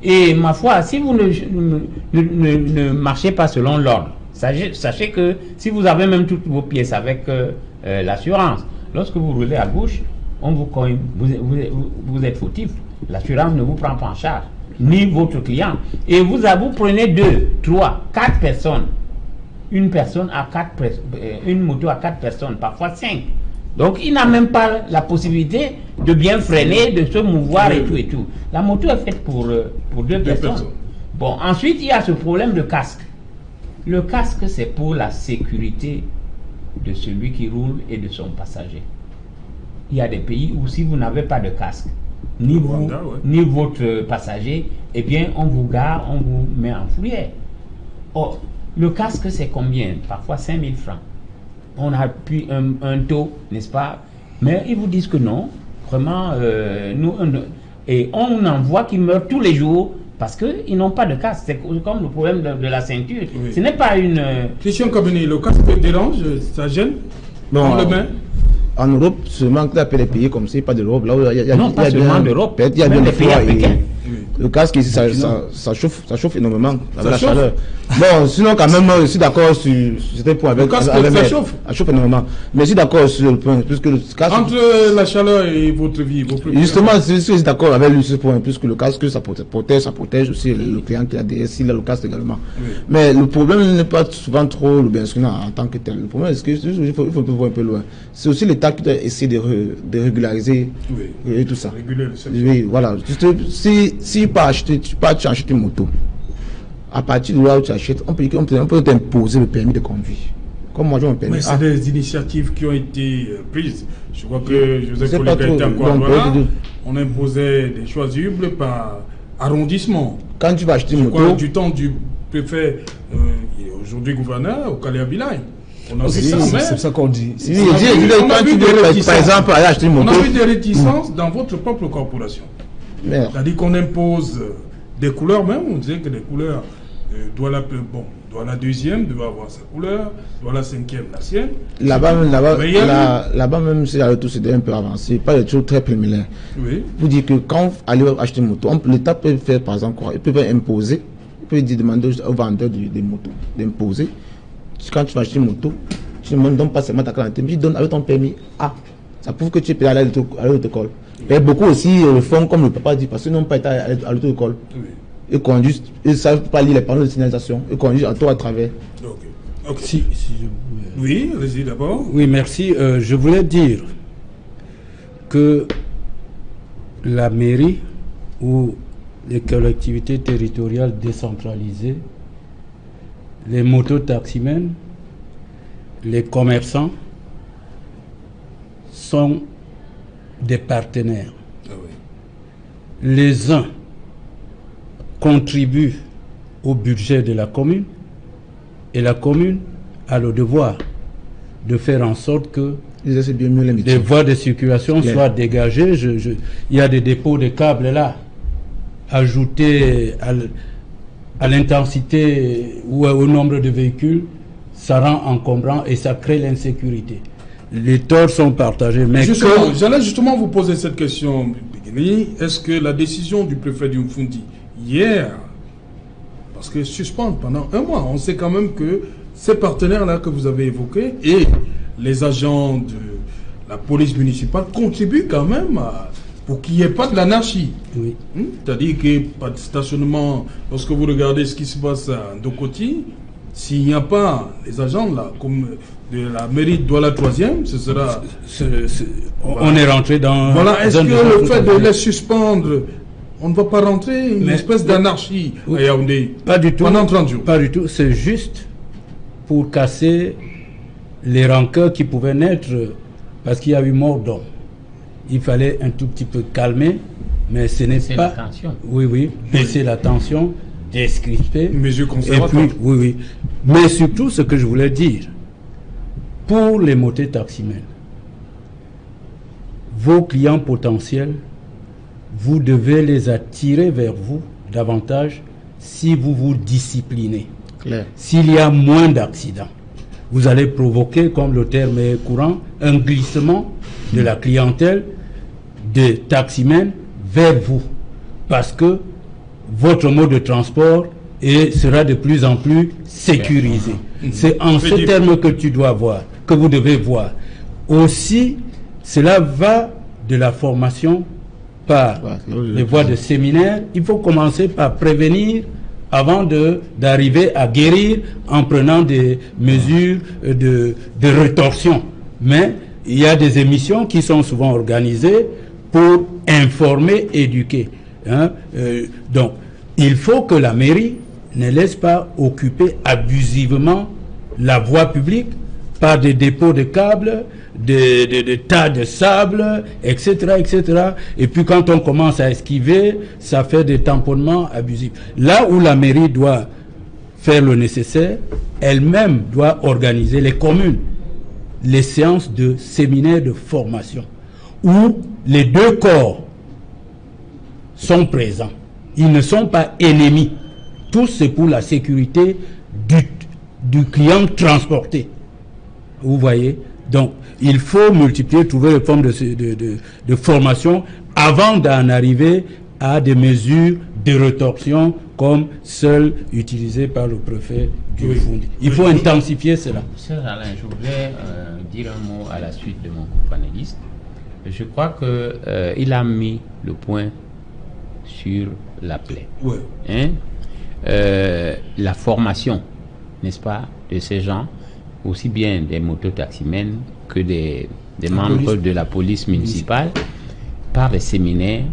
Et ma foi, si vous ne marchez pas selon l'ordre, sachez que si vous avez même toutes vos pièces avec l'assurance, lorsque vous roulez à gauche, vous êtes fautif. L'assurance ne vous prend pas en charge, ni votre client. Et vous prenez 2, 3, 4 personnes. Une moto à 4 personnes, parfois 5. Donc il n'a même pas la possibilité de bien freiner, de se mouvoir et tout et tout. La moto est faite pour 2 personnes. Bon, ensuite il y a ce problème de casque. Le casque, c'est pour la sécurité de celui qui roule et de son passager. Il y a des pays où si vous n'avez pas de casque, ni vous, ni votre passager, eh bien on vous gare, on vous met en fourrière. Or, le casque, c'est combien? Parfois 5 000 francs. On a pu un taux, n'est-ce pas? Mais ils vous disent que non. Vraiment, et on en voit qui meurent tous les jours parce qu'ils n'ont pas de casque. C'est comme le problème de la ceinture. Oui. Ce n'est pas une... Christian Kabini, le casque dérange? Ça gêne? Non. Le main? En Europe, seulement que les pays comme ça, pas de l'Europe. Là où il y a non, pas seulement d'Europe. Il y a bien des pays africains. Le casque ici, ça chauffe énormément avec la chaleur. Bon, sinon, quand même, je suis d'accord sur certains points avec ça chauffe. Ça chauffe énormément. Mais je suis d'accord sur le point. Puisque entre la chaleur et votre vie, justement, je suis d'accord avec lui sur ce point. Puisque le casque, ça protège aussi le client qui a des s'il a le casque également. Oui. Mais le problème n'est pas souvent trop le bioinstrument en tant que tel. Le problème, c'est qu'il faut voir un peu loin. C'est aussi l'État qui doit essayer de régulariser et tout ça. Oui, voilà. Si tu peux acheter une moto, à partir de là où tu achètes, on peut t'imposer le permis de conduire. Comme moi, j'ai un permis. Mais c'est des initiatives qui ont été prises. Je crois que Joseph Kollega était encore là. On imposait des choisibles par arrondissement. Quand tu vas acheter une moto. Du temps du préfet, aujourd'hui gouverneur, au Calais-Abilay. C'est ça qu'on dit. Quand tu veux, par exemple, aller acheter une moto. On a eu des réticences dans votre propre corporation. C'est-à-dire qu'on impose des couleurs même. On disait que des couleurs doit la deuxième devait avoir sa couleur, doit la cinquième la sienne. Là-bas même, c'est un peu avancé, pas des choses très préliminaires. Oui. Vous dites que quand vous allez acheter une moto, l'État peut faire par exemple quoi? Il peut imposer, il peut demander aux vendeurs des motos d'imposer. Quand tu vas acheter une moto, tu ne donnes pas seulement ta carte d'identité, mais tu donnes avec ton permis A. Ça prouve que tu es payé à l'auto-école. Mais beaucoup aussi le font comme le papa dit, parce qu'ils n'ont pas été à l'auto-école. Oui. Ils conduisent, ils ne savent pas lire les panneaux de signalisation, ils conduisent à toi à travers. Okay. Oui, allez-y d'abord. Oui, merci. Je voulais dire que la mairie ou les collectivités territoriales décentralisées, les mototaximens, les commerçants sont des partenaires. Ah oui. Les uns contribuent au budget de la commune et la commune a le devoir de faire en sorte que les voies de circulation soient dégagées. Il y a des dépôts de câbles là, ajoutés à l'intensité ou au nombre de véhicules, ça rend encombrant et ça crée l'insécurité. Les torts sont partagés. Mais j'allais justement vous poser cette question. Est-ce que la décision du préfet du Mfundi hier, parce que suspendre pendant un mois, on sait quand même que ces partenaires-là que vous avez évoqués et les agents de la police municipale contribuent quand même pour qu'il n'y ait pas de l'anarchie. Oui. C'est-à-dire qu'il n'y ait pas de stationnement. Lorsque vous regardez ce qui se passe à Ndokoti, s'il n'y a pas les agents là, comme de la mairie de Douala 3e, ce sera... On est rentré dans... Voilà, est-ce que le fait de les suspendre, on ne va pas rentrer une espèce d'anarchie à Yaoundé pas du tout, pendant 30 jours? Pas du tout, c'est juste pour casser les rancœurs qui pouvaient naître parce qu'il y a eu mort d'homme. Il fallait un tout petit peu calmer, mais ce n'est pas... la tension. Oui, baisser la tension, décrisper. Mesures conservatoires. Oui. Mais surtout, ce que je voulais dire, pour les mototaximens, vos clients potentiels, vous devez les attirer vers vous davantage si vous vous disciplinez. S'il y a moins d'accidents, vous allez provoquer, comme le terme est courant, un glissement de la clientèle des taximens vers vous. Parce que votre mode de transport sera de plus en plus sécurisé. C'est en ce terme que tu dois voir, que vous devez voir. Aussi, cela va de la formation par les voies de séminaire. Il faut commencer par prévenir avant d'arriver à guérir en prenant des mesures de rétorsion. Mais il y a des émissions qui sont souvent organisées pour informer, éduquer. Donc, il faut que la mairie ne laisse pas occuper abusivement la voie publique par des dépôts de câbles, des tas de sable, etc., etc. Et puis quand on commence à esquiver, ça fait des tamponnements abusifs. Là où la mairie doit faire le nécessaire, elle-même doit organiser, les communes, les séances de séminaires de formation, où les deux corps sont présents. Ils ne sont pas ennemis. Tout c'est pour la sécurité du client transporté. Vous voyez? Donc, il faut multiplier, trouver les formes de formation avant d'en arriver à des mesures de rétorsion comme seul utilisé par le préfet du Foundi. Il faut intensifier cela. Monsieur Alain, je voulais dire un mot à la suite de mon co-panéliste. Je crois qu'il a mis le point sur la plaie. Oui. Hein? La formation, n'est-ce pas, de ces gens, aussi bien des mototaximens que des membres de la police municipale, par des séminaires,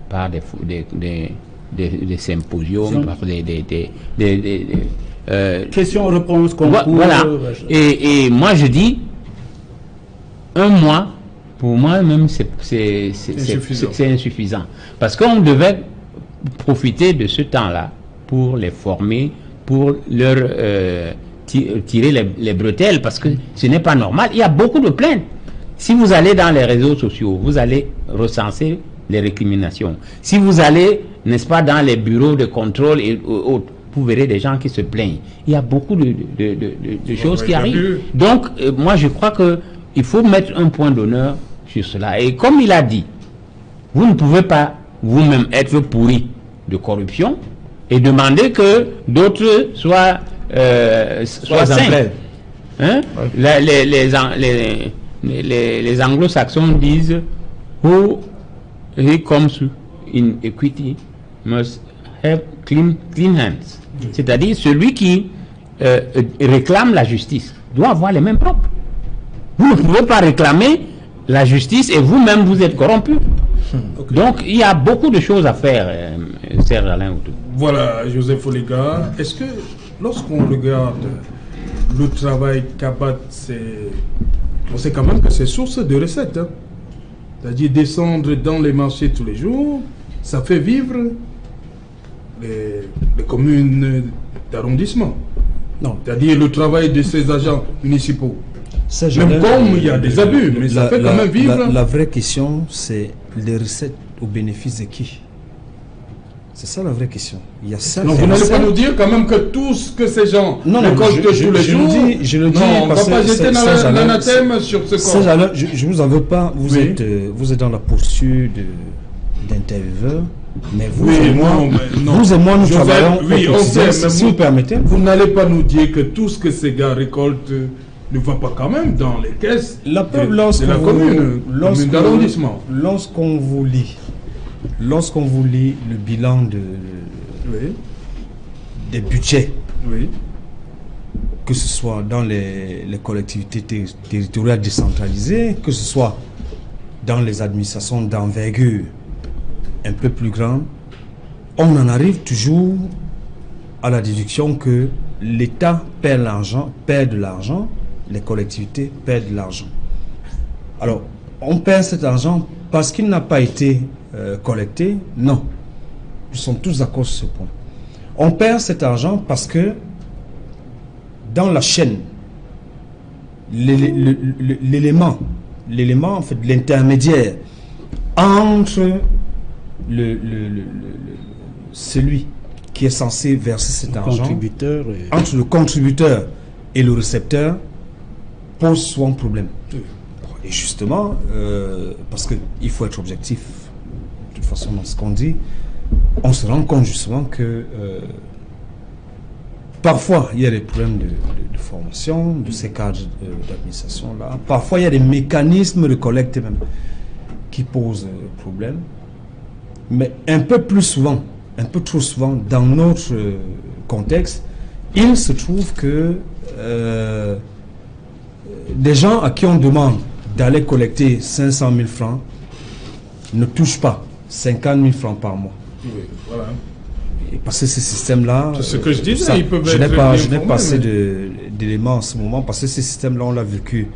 par des symposiums, par des questions-réponses, concours. Voilà. Et moi je dis, un mois, pour moi même, c'est insuffisant. Parce qu'on devait profiter de ce temps-là pour les former, pour leur tirer les bretelles, parce que ce n'est pas normal. Il y a beaucoup de plaintes. Si vous allez dans les réseaux sociaux, vous allez recenser les récriminations. Si vous allez, n'est-ce pas, dans les bureaux de contrôle et autres, vous verrez des gens qui se plaignent. Il y a beaucoup de choses qui arrivent. Donc, moi, je crois qu'il faut mettre un point d'honneur sur cela. Et comme il a dit, vous ne pouvez pas vous-même être pourri de corruption et demander que d'autres soient sains. Hein? Les anglo-saxons disent who he comes in equity must have clean hands. C'est-à-dire celui qui réclame la justice doit avoir les mains propres. Vous ne pouvez pas réclamer la justice et vous-même vous êtes corrompu. Okay. Donc il y a beaucoup de choses à faire, Serge Alain Outou. Voilà, Joseph Olega. Est-ce que lorsqu'on regarde le travail qu'Abat, on sait quand même que c'est source de recettes. Hein? C'est-à-dire descendre dans les marchés tous les jours, ça fait vivre les communes d'arrondissement. Non. C'est-à-dire le travail de ces agents municipaux. Même comme il y a des abus, mais ça fait quand même vivre. La vraie question, c'est les recettes au bénéfice de qui? C'est ça la vraie question. Il y a ça. Donc vous n'allez pas nous dire quand même que tout ce que ces gens récoltent tous les jours. Je le dis on ne va pas jeter l'anathème sur ce corps. Je vous en veux pas. Vous êtes dans la posture d'intervieweur. Mais vous et moi, nous travaillons au quotidien, si vous permettez. Vous n'allez pas nous dire que tout ce que ces gars récoltent ne va pas quand même dans les caisses de la commune d'arrondissement. Lorsqu'on vous lit le bilan des budgets, que ce soit dans les collectivités territoriales décentralisées, que ce soit dans les administrations d'envergure un peu plus grande, on en arrive toujours à la déduction que l'État perd de l'argent, les collectivités perdent de l'argent. Alors, on perd cet argent parce qu'il n'a pas été collecté? Non. Nous sommes tous d'accord sur ce point. On perd cet argent parce que dans la chaîne, l'élément, en fait, l'intermédiaire entre celui qui est censé verser cet argent, entre le contributeur et le récepteur, pose souvent problème. Et justement, parce qu'il faut être objectif, de toute façon, dans ce qu'on dit, on se rend compte justement que parfois il y a des problèmes de formation de ces cadres d'administration-là. Parfois il y a des mécanismes de collecte même qui posent problème. Mais un peu plus souvent, un peu trop souvent, dans notre contexte, il se trouve que des gens à qui on demande d'aller collecter 500 000 francs ne touchent pas 50 000 francs par mois. Oui, voilà. Et parce que ces systèmes-là... C'est ce que je disais, ils peuvent je n'ai pas assez d'éléments en ce moment, parce que ces systèmes-là, on l'a vécu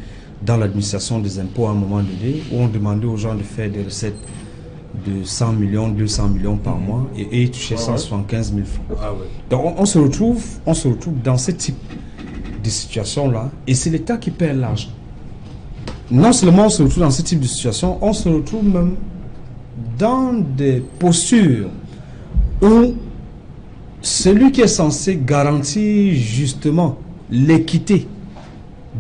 dans l'administration des impôts à un moment donné, où on demandait aux gens de faire des recettes de 100 millions, 200 millions par mois, et ils touchaient 175 000 francs. Ah ouais. Donc on se retrouve dans ce type de situation-là, et c'est l'État qui perd l'argent. Non seulement on se retrouve dans ce type de situation, on se retrouve même dans des postures où celui qui est censé garantir justement l'équité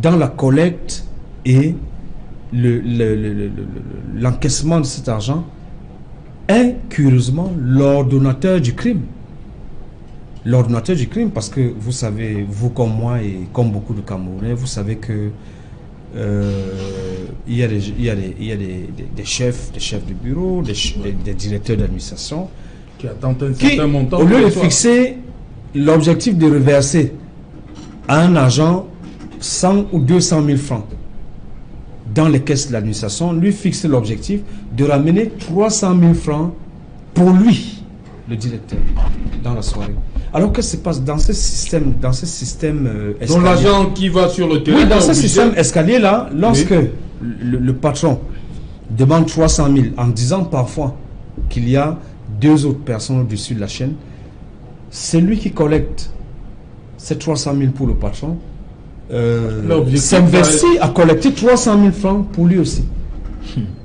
dans la collecte et l'encaissement de cet argent est curieusement l'ordonnateur du crime. L'ordonnateur du crime, parce que vous savez, vous comme moi et comme beaucoup de Camerounais, vous savez que il y a des chefs de bureau, des directeurs d'administration qui attendent un certain montant. Au lieu de fixer l'objectif de reverser à un agent 100 ou 200 000 francs dans les caisses de l'administration, lui fixer l'objectif de ramener 300 000 francs pour lui, le directeur, dans la soirée. Alors que se passe dans ce système escalier. Donc l'agent qui va sur le terrain. Oui, dans ce système escalier-là, lorsque le patron demande 300 000 en disant parfois qu'il y a 2 autres personnes au-dessus de la chaîne, c'est lui qui collecte ces 300 000 pour le patron, s'investit à collecter 300 000 francs pour lui aussi.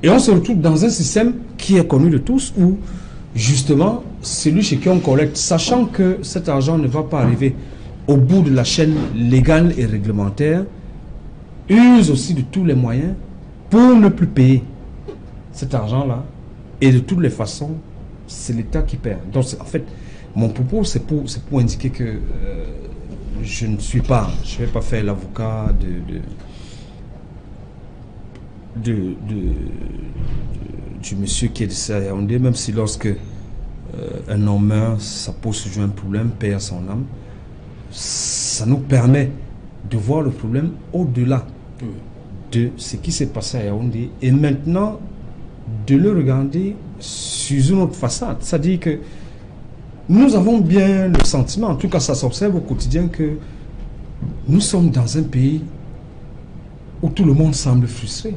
Et on se retrouve dans un système qui est connu de tous où justement, celui chez qui on collecte, sachant que cet argent ne va pas arriver au bout de la chaîne légale et réglementaire, use aussi de tous les moyens pour ne plus payer cet argent-là. Et de toutes les façons, c'est l'État qui perd. Donc, en fait, mon propos, c'est pour indiquer que je ne vais pas faire l'avocat du monsieur qui est de Yaoundé, même si lorsque un homme meurt, ça pose toujours un problème, paix à son âme. Ça nous permet de voir le problème au-delà de ce qui s'est passé à Yaoundé et maintenant de le regarder sous une autre façade. C'est-à-dire que nous avons bien le sentiment, en tout cas ça s'observe au quotidien, que nous sommes dans un pays où tout le monde semble frustré,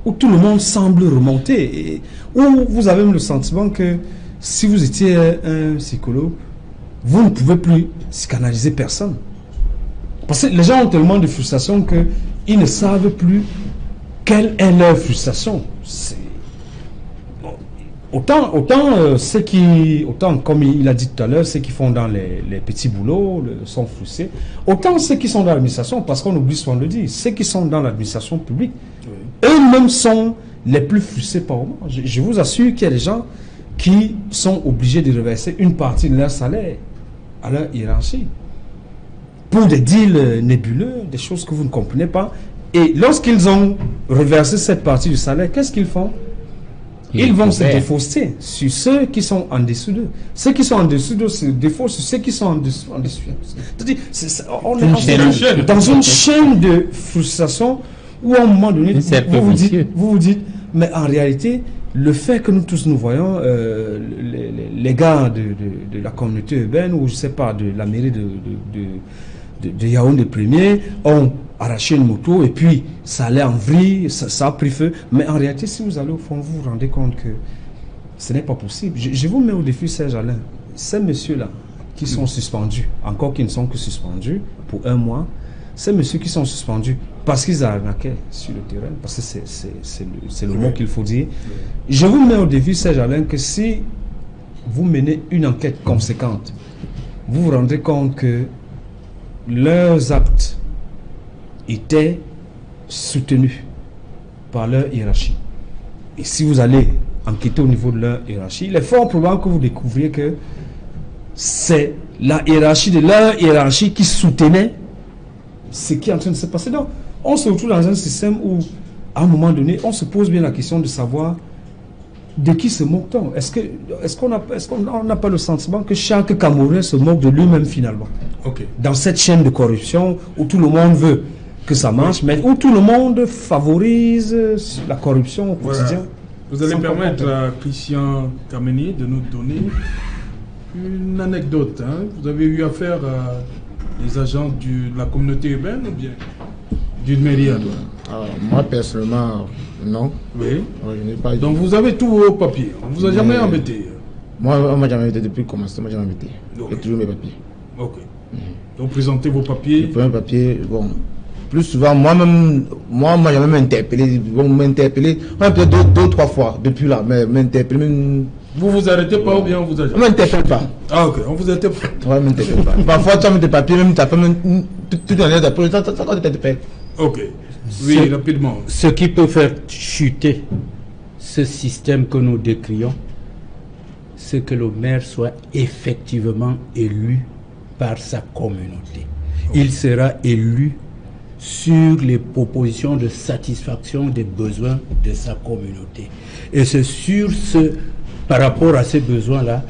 où tout le monde semble remonter, et où vous avez le sentiment que si vous étiez un psychologue, vous ne pouvez plus psychanalyser personne. Parce que les gens ont tellement de frustration qu'ils ne savent plus quelle est leur frustration. Autant comme il a dit tout à l'heure, ceux qui font dans les petits boulots sont frustrés, autant ceux qui sont dans l'administration, parce qu'on oublie souvent de le dire, ceux qui sont dans l'administration publique, eux-mêmes sont les plus frustrés par moment. Je vous assure qu'il y a des gens qui sont obligés de reverser une partie de leur salaire à leur hiérarchie pour des deals nébuleux, des choses que vous ne comprenez pas. Et lorsqu'ils ont reversé cette partie du salaire, qu'est-ce qu'ils font? Ils vont se défausser sur ceux qui sont en dessous d'eux. Ceux qui sont en dessous d'eux se défaussent sur ceux qui sont en dessous. C'est-à-dire, on est dans une chaîne de frustration où à un moment donné, vous vous dites, mais en réalité, le fait que nous tous nous voyons, les gars de la communauté urbaine, ou je ne sais pas, de la mairie de Yaoundé premier, ont arraché une moto et puis ça allait en vrille, ça a pris feu. Mais en réalité, si vous allez au fond, vous vous rendez compte que ce n'est pas possible. Je vous mets au défi, Serge Alain. Ces messieurs-là qui sont suspendus, encore qu'ils ne sont que suspendus pour 1 mois, ces messieurs qui sont suspendus parce qu'ils arnaquaient sur le terrain, parce que c'est le mot qu'il faut dire. Je vous mets au défi, Serge Alain, que si vous menez une enquête conséquente, vous vous rendrez compte que leurs actes étaient soutenus par leur hiérarchie. Et si vous allez enquêter au niveau de leur hiérarchie, il est fort probable que vous découvriez que c'est la hiérarchie de leur hiérarchie qui soutenait ce qui est en train de se passer. Donc, on se retrouve dans un système où, à un moment donné, on se pose bien la question de savoir de qui se moque-t-on. Est-ce qu'on n'a pas le sentiment que chaque Camerounais se moque de lui-même finalement? Dans cette chaîne de corruption où tout le monde veut que ça marche, mais où tout le monde favorise la corruption au quotidien. Vous allez permettre à Christian Kameni de nous donner une anecdote. Vous avez eu affaire à des agents de la communauté urbaine ou bien d'une mairie à Douala? Moi personnellement, non. Oui. Je n'ai pas. Donc vous avez tous vos papiers. On ne vous a jamais embêté? Moi, on m'a jamais embêté depuis le commencement. Moi, jamais embêté. J'ai toujours mes papiers. Ok. Donc présentez vos papiers. Les premiers papiers, bon. Plus souvent, moi-même, on m'a jamais interpellé. On m'a interpellé. On m'a peut-être 2 ou 3 fois depuis là, mais m'interpellé. Vous vous arrêtez pas ou bien on vous a... On m'interpelle pas. Ah ok, on vous interpelle. Ouais, on m'interpelle pas. Parfois, tu as mis des papiers, même tu as fait toute une année d'après, ça t'interpelle. Ok. Oui, rapidement. Ce qui peut faire chuter ce système que nous décrions, c'est que le maire soit effectivement élu par sa communauté. Il sera élu sur les propositions de satisfaction des besoins de sa communauté. Et c'est par rapport à ces besoins-là,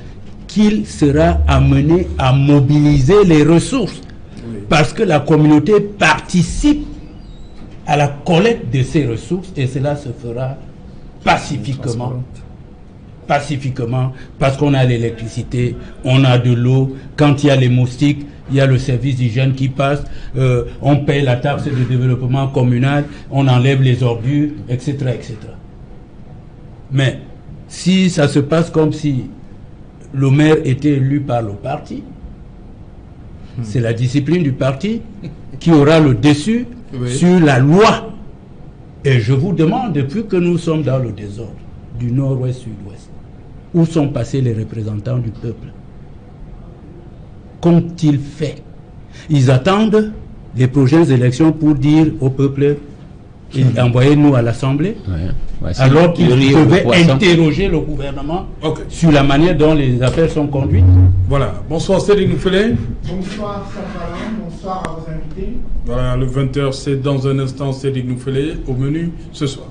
qu'il sera amené à mobiliser les ressources. Oui. Parce que la communauté participe à la collecte de ces ressources et cela se fera pacifiquement. Pacifiquement, parce qu'on a l'électricité, on a de l'eau. Quand il y a les moustiques, il y a le service d'hygiène qui passe, on paye la taxe de développement communal, on enlève les ordures, etc., etc. Mais si ça se passe comme si le maire était élu par le parti, c'est la discipline du parti qui aura le dessus sur la loi. Et je vous demande, depuis que nous sommes dans le désordre, du nord-ouest, sud-ouest, où sont passés les représentants du peuple? Qu'ont-ils fait? Ils attendent les prochaines élections pour dire au peuple, envoyez-nous à l'Assemblée, alors qu'ils devaient interroger le gouvernement sur la manière dont les affaires sont conduites. Voilà. Bonsoir Cédric Noufélé. Bonsoir Safaran, bonsoir à vos invités. Voilà, le 20h, c'est dans un instant Cédric Noufélé au menu ce soir.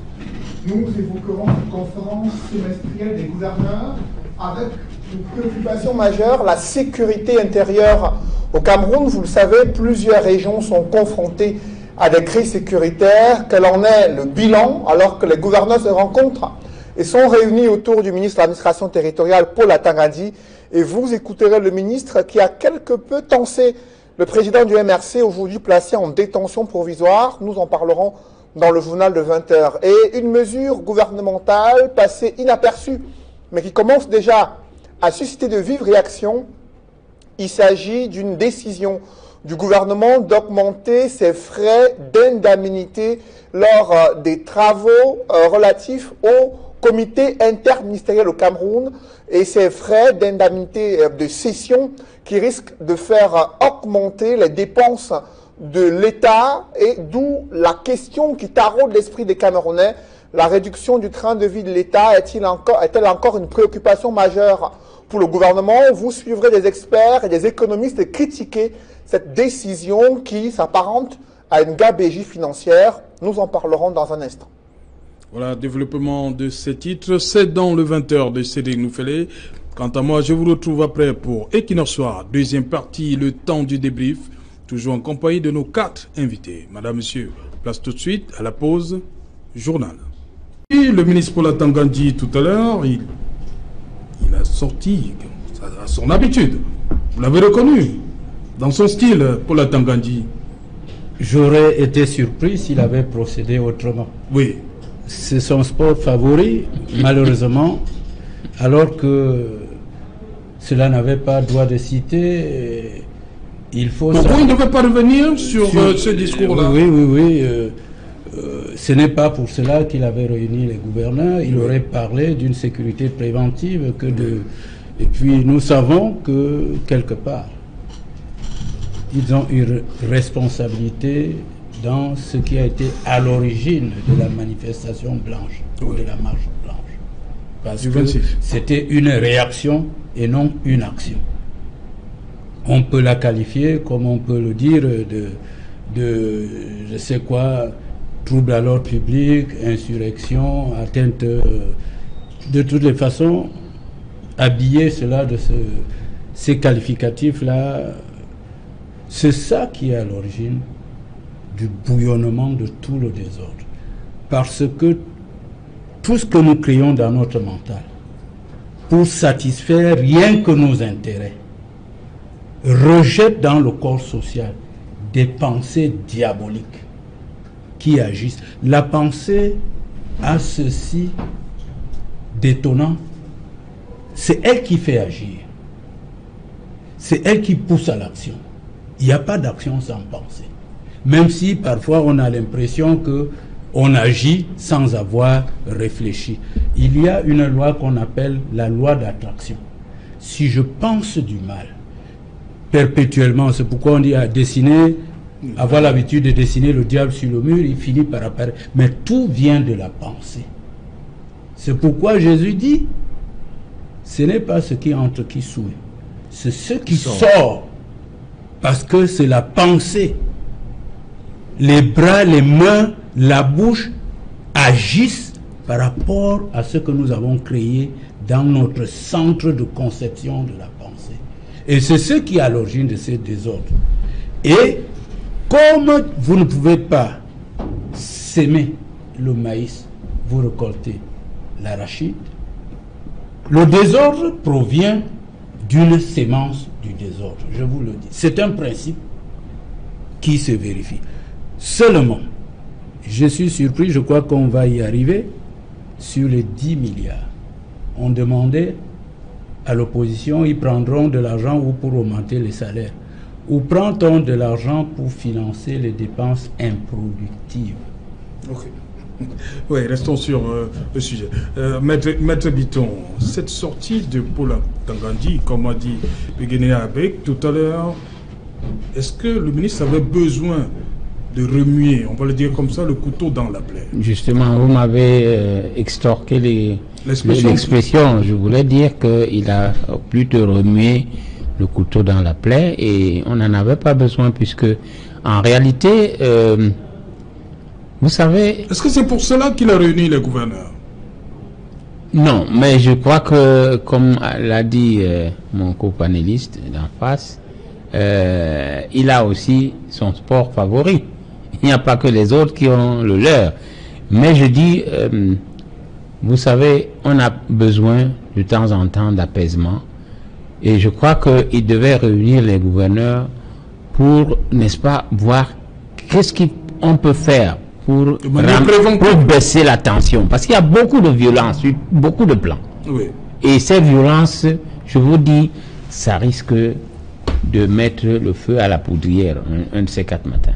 Nous évoquerons une conférence semestrielle des gouverneurs avec une préoccupation majeure, la sécurité intérieure au Cameroun. Vous le savez, plusieurs régions sont confrontées à des crises sécuritaires. Quel en est le bilan alors que les gouverneurs se rencontrent et sont réunis autour du ministre de l'administration territoriale, Paul Atangadi, et vous écouterez le ministre qui a quelque peu tensé le président du MRC, aujourd'hui placé en détention provisoire. Nous en parlerons dans le journal de 20h. Et une mesure gouvernementale passée inaperçue, mais qui commence déjà à susciter de vives réactions. Il s'agit d'une décision du gouvernement d'augmenter ses frais d'indemnité lors des travaux relatifs au comité interministériel au Cameroun et ces frais d'indemnité de cession qui risquent de faire augmenter les dépenses de l'État, et d'où la question qui taraude l'esprit des Camerounais. La réduction du train de vie de l'État est-elle encore une préoccupation majeure pour le gouvernement? Vous suivrez des experts et des économistes critiquer cette décision qui s'apparente à une gabegie financière. Nous en parlerons dans un instant. Voilà, développement de ces titres, c'est dans le 20h de Cédric Noufélé. Quant à moi, je vous retrouve après pour Equinox Soir, deuxième partie, le temps du débrief, toujours en compagnie de nos 4 invités. Madame, Monsieur, place tout de suite à la pause journal. Et le ministre Paul Atangadi, tout à l'heure, il a sorti à son habitude. Vous l'avez reconnu dans son style, Paul Atangadi. J'aurais été surpris s'il avait procédé autrement. Oui. C'est son sport favori, malheureusement, alors que cela n'avait pas droit de citer. Il faut pourquoi il ne devait pas revenir sur ce discours-là? Oui. Ce n'est pas pour cela qu'il avait réuni les gouverneurs. Il aurait parlé d'une sécurité préventive Et puis nous savons que, quelque part, ils ont une responsabilité dans ce qui a été à l'origine de la manifestation blanche, ou de la marche blanche. Parce que c'était une réaction et non une action. On peut la qualifier, comme on peut le dire, de je sais quoi, trouble à l'ordre public, insurrection, atteinte, de toutes les façons, habiller cela de ces qualificatifs-là. C'est ça qui est à l'origine du bouillonnement de tout le désordre. Parce que tout ce que nous créons dans notre mental, pour satisfaire rien que nos intérêts, rejette dans le corps social des pensées diaboliques qui agissent. La pensée a ceci d'étonnant, c'est elle qui fait agir. C'est elle qui pousse à l'action. Il n'y a pas d'action sans pensée. Même si parfois on a l'impression qu'on agit sans avoir réfléchi. Il y a une loi qu'on appelle la loi d'attraction. Si je pense du mal, perpétuellement, c'est pourquoi on dit à dessiner, avoir l'habitude de dessiner le diable sur le mur, il finit par apparaître. Mais tout vient de la pensée. C'est pourquoi Jésus dit, ce n'est pas ce qui entre qui souille, c'est ce qui sort. Parce que c'est la pensée. Les bras, les mains, la bouche agissent par rapport à ce que nous avons créé dans notre centre de conception de la pensée. Et c'est ce qui est à l'origine de ces désordres. Et comme vous ne pouvez pas s'aimer le maïs, vous récoltez l'arachide, le désordre provient d'une sémence du désordre, je vous le dis. C'est un principe qui se vérifie. Seulement, je suis surpris, je crois qu'on va y arriver, sur les 10 milliards. On demandait à l'opposition, ils prendront de l'argent ou pour augmenter les salaires. Ou prend-on de l'argent pour financer les dépenses improductives? Ok. Oui, restons sur le sujet. Maître Bitton, cette sortie de Paul Tangandji, comme a dit Péguéné Abek tout à l'heure, est-ce que le ministre avait besoin de remuer, on va le dire comme ça, le couteau dans la plaie? Justement, vous m'avez extorqué l'expression. Je voulais dire qu'il a plutôt remué le couteau dans la plaie et on n'en avait pas besoin puisque, en réalité, vous savez... Est-ce que c'est pour cela qu'il a réuni les gouverneurs? Non, mais je crois que, comme l'a dit mon co-panéliste d'en face, il a aussi son sport favori. Il n'y a pas que les autres qui ont le leur. Mais je dis, vous savez, on a besoin de temps en temps d'apaisement. Et je crois qu'il devait réunir les gouverneurs pour, n'est-ce pas, voir qu'est-ce qu'on peut faire pour baisser la tension. Parce qu'il y a beaucoup de violence, beaucoup de plans. Oui. Et ces violences, je vous dis, ça risque de mettre le feu à la poudrière un de ces 4 matins.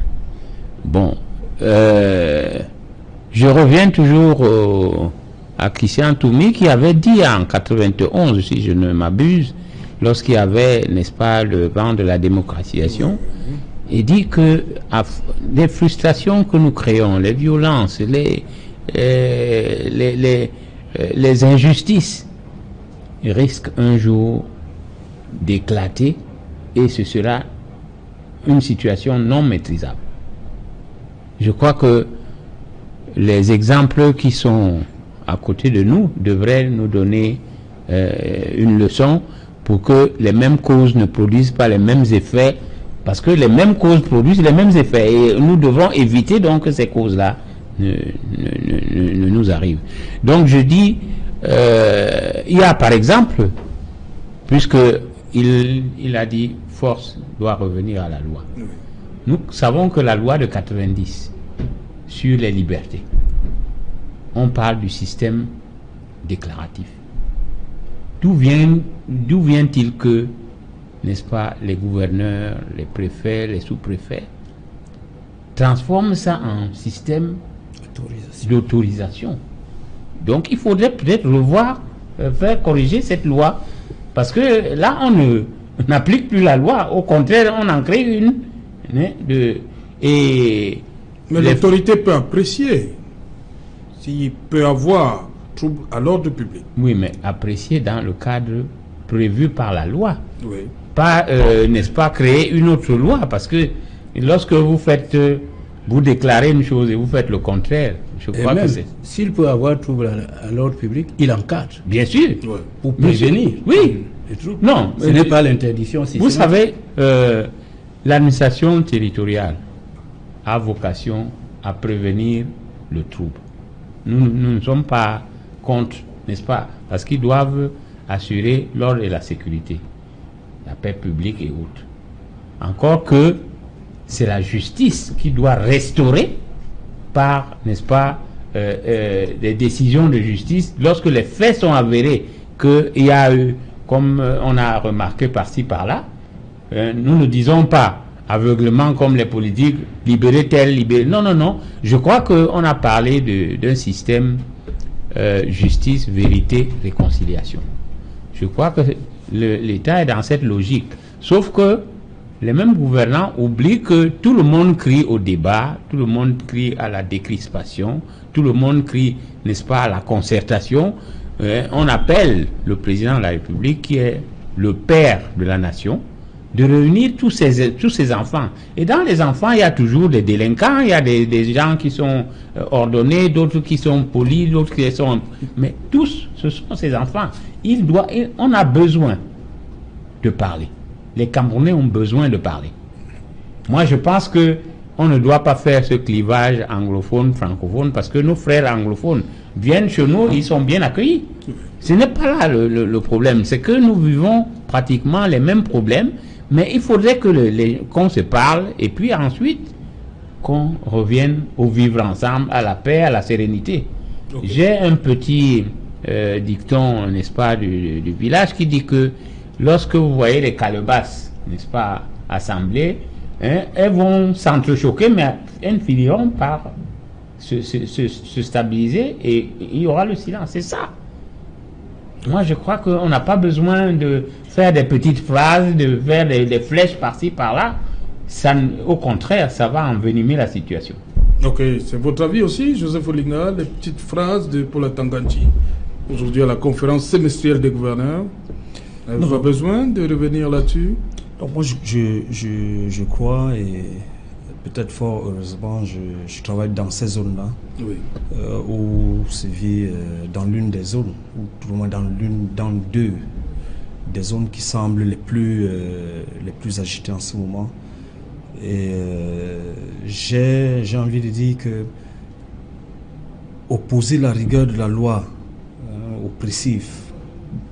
Bon, je reviens toujours à Christian Toumi qui avait dit en 91, si je ne m'abuse, lorsqu'il y avait, n'est-ce pas, le vent de la démocratisation, il dit que les frustrations que nous créons, les violences, les injustices risquent un jour d'éclater et ce sera une situation non maîtrisable. Je crois que les exemples qui sont à côté de nous devraient nous donner une leçon pour que les mêmes causes ne produisent pas les mêmes effets, parce que les mêmes causes produisent les mêmes effets et nous devons éviter donc que ces causes-là ne nous arrivent. Donc je dis, il y a par exemple, puisque il a dit force doit revenir à la loi. Nous savons que la loi de 90 sur les libertés, on parle du système déclaratif. D'où vient-il que, n'est-ce pas, les gouverneurs, les préfets, les sous-préfets transforment ça en système d'autorisation? Donc il faudrait peut-être revoir, faire corriger cette loi, parce que là on n'applique plus la loi, au contraire on en crée une. Mais l'autorité peut apprécier s'il peut avoir trouble à l'ordre public. Oui, mais apprécier dans le cadre prévu par la loi. Oui. Pas, n'est-ce pas, créer une autre loi, parce que lorsque vous déclarez une chose et vous faites le contraire, je crois que c'est... S'il peut avoir trouble à l'ordre public, il encadre. Bien sûr. Ouais. Pour prévenir. Oui. Non, ce n'est pas l'interdiction. Vous savez, l'administration territoriale a vocation à prévenir le trouble. Nous ne sommes pas contre, n'est-ce pas, parce qu'ils doivent assurer l'ordre et la sécurité, la paix publique et autres. Encore que c'est la justice qui doit restaurer par, n'est-ce pas, des décisions de justice lorsque les faits sont avérés qu'il y a eu, comme on a remarqué par-ci par-là, nous ne disons pas aveuglement comme les politiques, libérer tel, libérer... Non, non, non. Je crois qu'on a parlé d'un système justice, vérité, réconciliation. Je crois que l'État est dans cette logique. Sauf que les mêmes gouvernants oublient que tout le monde crie au débat, tout le monde crie à la décrispation, tout le monde crie, n'est-ce pas, à la concertation. On appelle le président de la République, qui est le père de la nation, de réunir tous ces enfants. Et dans les enfants, il y a toujours des délinquants, il y a des gens qui sont ordonnés, d'autres qui sont polis, d'autres qui sont... Mais tous, ce sont ces enfants. On a besoin de parler. Les Camerounais ont besoin de parler. Moi, je pense que on ne doit pas faire ce clivage anglophone-francophone, parce que nos frères anglophones viennent chez nous, ils sont bien accueillis. Ce n'est pas là le problème. C'est que nous vivons pratiquement les mêmes problèmes, mais il faudrait que qu'on se parle, et puis ensuite qu'on revienne au vivre ensemble, à la paix, à la sérénité. Okay. J'ai un petit dicton, n'est-ce pas, du village, qui dit que lorsque vous voyez les calebasses, n'est-ce pas, assemblées, elles vont s'entrechoquer, mais elles finiront par se stabiliser, et il y aura le silence. C'est ça. Moi, je crois qu'on n'a pas besoin de faire des petites phrases, de faire des flèches par-ci, par-là. Au contraire, ça va envenimer la situation. Ok, c'est votre avis aussi, Joseph Olinga, les petites phrases de Paula Tanganji, aujourd'hui à la conférence semestrielle des gouverneurs. Vous avez besoin de revenir là-dessus? Donc moi, je crois, et peut-être fort heureusement, je travaille dans ces zones-là, oui. Où se vit dans l'une des zones, ou tout le moins dans deux des zones qui semblent les plus agitées en ce moment. Et j'ai envie de dire que opposer la rigueur de la loi oppressive,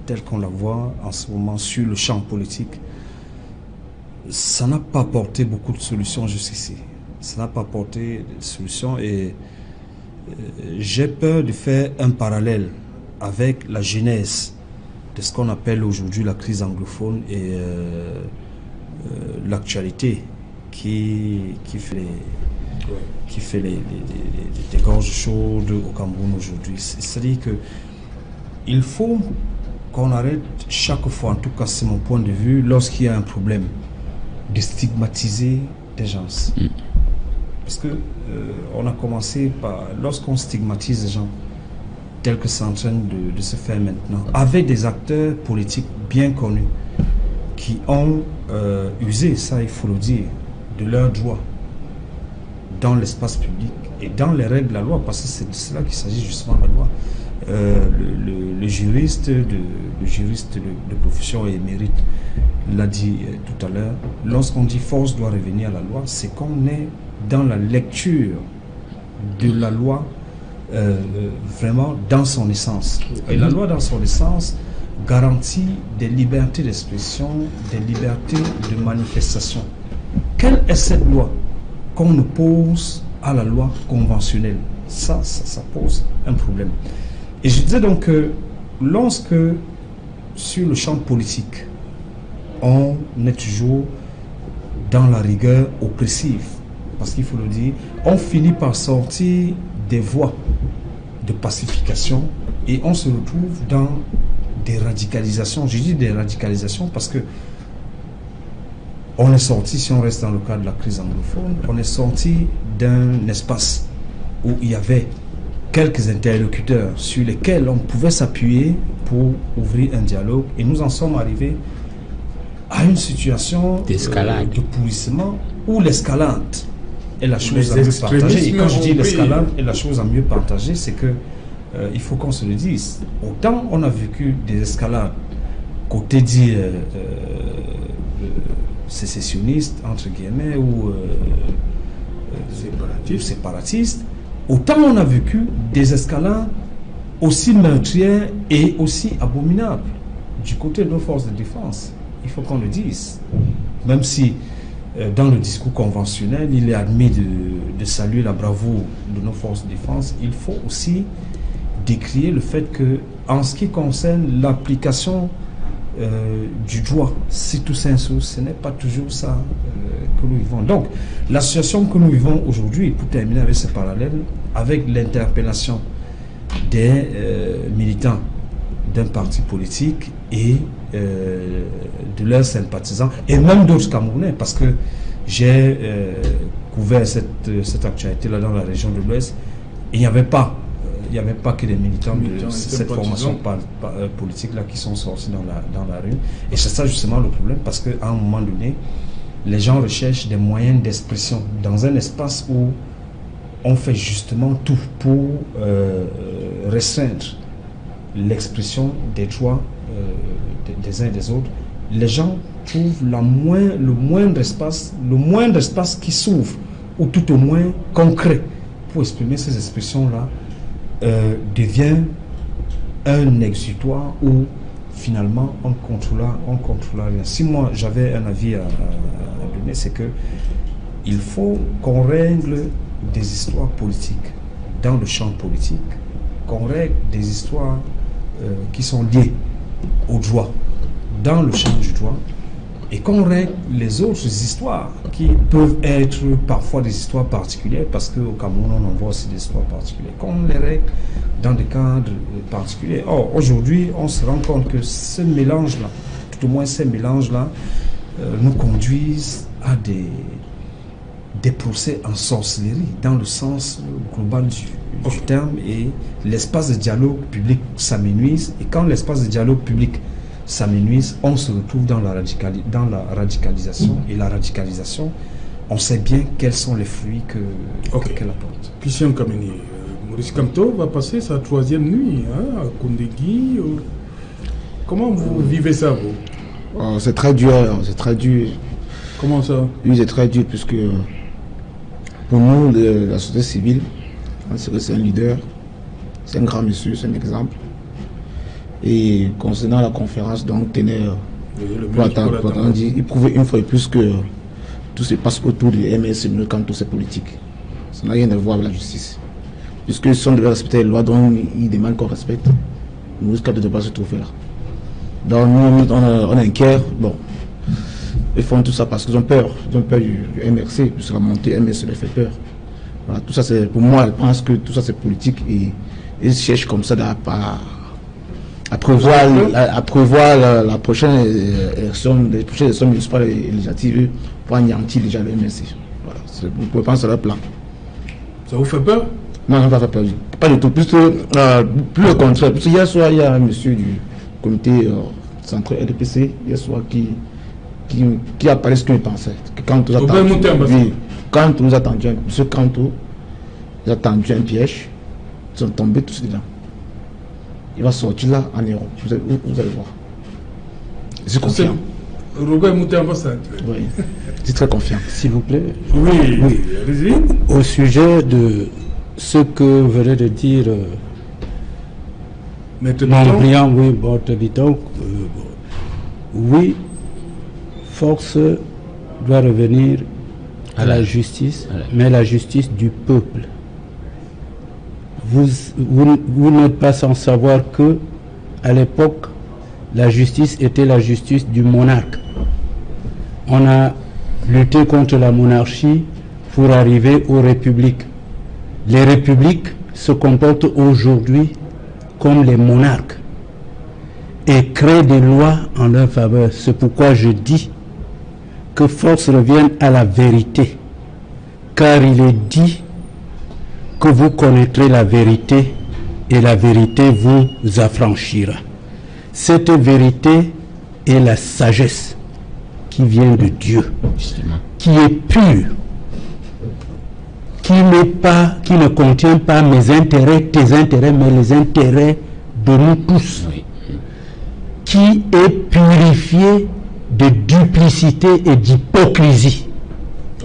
telle qu'on la voit en ce moment sur le champ politique, ça n'a pas apporté beaucoup de solutions jusqu'ici. Ça n'a pas apporté de solutions, et j'ai peur de faire un parallèle avec la genèse de ce qu'on appelle aujourd'hui la crise anglophone et l'actualité qui fait des gorges chaudes au Cameroun aujourd'hui. C'est-à-dire que il faut qu'on arrête chaque fois, en tout cas c'est mon point de vue, lorsqu'il y a un problème, de stigmatiser des gens. Parce que on a commencé par, lorsqu'on stigmatise les gens, tel que c'est en train de se faire maintenant, avec des acteurs politiques bien connus, qui ont usé, ça il faut le dire, de leurs droits dans l'espace public et dans les règles de la loi, parce que c'est de cela qu'il s'agit justement, la loi. Le juriste de profession et mérite l'a dit tout à l'heure, lorsqu'on dit force doit revenir à la loi, c'est qu'on est dans la lecture de la loi vraiment dans son essence. Et la loi dans son essence garantit des libertés d'expression, des libertés de manifestation. Quelle est cette loi qu'on oppose à la loi conventionnelle? Ça pose un problème. Et je disais donc que lorsque, sur le champ politique, on est toujours dans la rigueur oppressive, parce qu'il faut le dire, on finit par sortir des voies de pacification et on se retrouve dans des radicalisations. Je dis des radicalisations parce que on est sorti, si on reste dans le cadre de la crise anglophone, on est sorti d'un espace où il y avait quelques interlocuteurs sur lesquels on pouvait s'appuyer pour ouvrir un dialogue, et nous en sommes arrivés à une situation d'escalade, de pourrissement, où l'escalade est la chose à mieux partager. Et quand je dis l'escalade est la chose à mieux partager, c'est que il faut qu'on se le dise. Autant on a vécu des escalades côté dit sécessionniste entre guillemets ou séparatistes, autant on a vécu des escalades aussi meurtrières et aussi abominables du côté de nos forces de défense. Il faut qu'on le dise. Même si dans le discours conventionnel, il est admis de saluer la bravoure de nos forces de défense, il faut aussi décrier le fait que, en ce qui concerne l'application du droit, si tout sensu, ce n'est pas toujours ça que nous vivons. Donc, la situation que nous vivons aujourd'hui, pour terminer avec ce parallèle, avec l'interpellation des militants d'un parti politique et de leurs sympathisants, et même d'autres Camerounais, parce que j'ai couvert cette actualité-là dans la région de l'Ouest. Il n'y avait pas que des militants de cette formation politique-là qui sont sortis dans la rue. Et c'est ça justement le problème, parce qu'à un moment donné, les gens recherchent des moyens d'expression dans un espace où on fait justement tout pour restreindre l'expression des droits des uns et des autres. Les gens trouvent le moindre espace qui s'ouvre, ou tout au moins concret, pour exprimer ces expressions-là, devient un exutoire où finalement on contrôle rien. Si moi j'avais un avis à donner, c'est que il faut qu'on règle des histoires politiques dans le champ politique, qu'on règle des histoires qui sont liées au droit dans le champ du droit, et qu'on règle les autres histoires qui peuvent être parfois des histoires particulières, parce qu'au Cameroun on en voit aussi des histoires particulières, qu'on les règle dans des cadres particuliers. Or aujourd'hui on se rend compte que ce mélange-là, tout au moins ces mélanges-là, nous conduisent à des procès en sorcellerie dans le sens global du terme, et l'espace de dialogue public s'amenuise, et quand l'espace de dialogue public s'amenuise, on se retrouve dans la radicalisation, et la radicalisation, on sait bien quels sont les fruits qu'elle apporte. Christian Kameni, Maurice Kamto va passer sa 3e nuit à Kondegui. Comment vous vivez ça, vous? C'est très dur, c'est très dur. Comment ça? Oui, c'est très dur, puisque pour nous, la société civile, c'est un leader, c'est un grand monsieur, c'est un exemple. Et concernant la conférence, donc, tenait il prouvait une fois de plus que tout se passe autour du MS quand tout c'est politique. Ça n'a rien à voir avec la justice. Puisque si on devait respecter les lois dont ils demandent qu'on respecte, nous risquons de ne pas se trouver là. Donc nous, on est inquiets. Bon, ils font tout ça parce qu'ils ont peur. Ils ont peur du MRC, puisque la montée MRC leur fait peur. Voilà, tout ça, c'est, pour moi, je pense que tout ça c'est politique, et ils cherchent comme ça à prévoir la prochaine élection, les prochaines élections municipales et législatives pour anéantir déjà le MRC. Voilà, vous pouvez penser à leur plan. Ça vous fait peur? Non, ça ne fait pas peur. Pas du tout. Plus le contraire. Parce qu'il y a soit il y a un monsieur du comité central RDPC, il y a soit qui apparaît ce qu'il pensait. Quand nous attendions, monsieur Kanto, nous attendions un piège, ils sont tombés tous dedans. Il va sortir là en héros. Vous allez voir. Je suis confiant. Robert Moutemba, ça. Oui, je suis très confiant. S'il vous plaît. Oui, allez-y. Au sujet de ce que venait de dire mon client, oui, Borteliton, oui, force doit revenir à la justice, mais la justice du peuple. Vous n'êtes pas sans savoir que, à l'époque, la justice était la justice du monarque. On a lutté contre la monarchie pour arriver aux républiques. Les républiques se comportent aujourd'hui comme les monarques et créent des lois en leur faveur. C'est pourquoi je dis que force revienne à la vérité, car il est dit que vous connaîtrez la vérité et la vérité vous affranchira. Cette vérité est la sagesse qui vient de Dieu, justement, qui est pure, qui ne contient pas mes intérêts, tes intérêts, mais les intérêts de nous tous, oui, qui est purifié de duplicité et d'hypocrisie.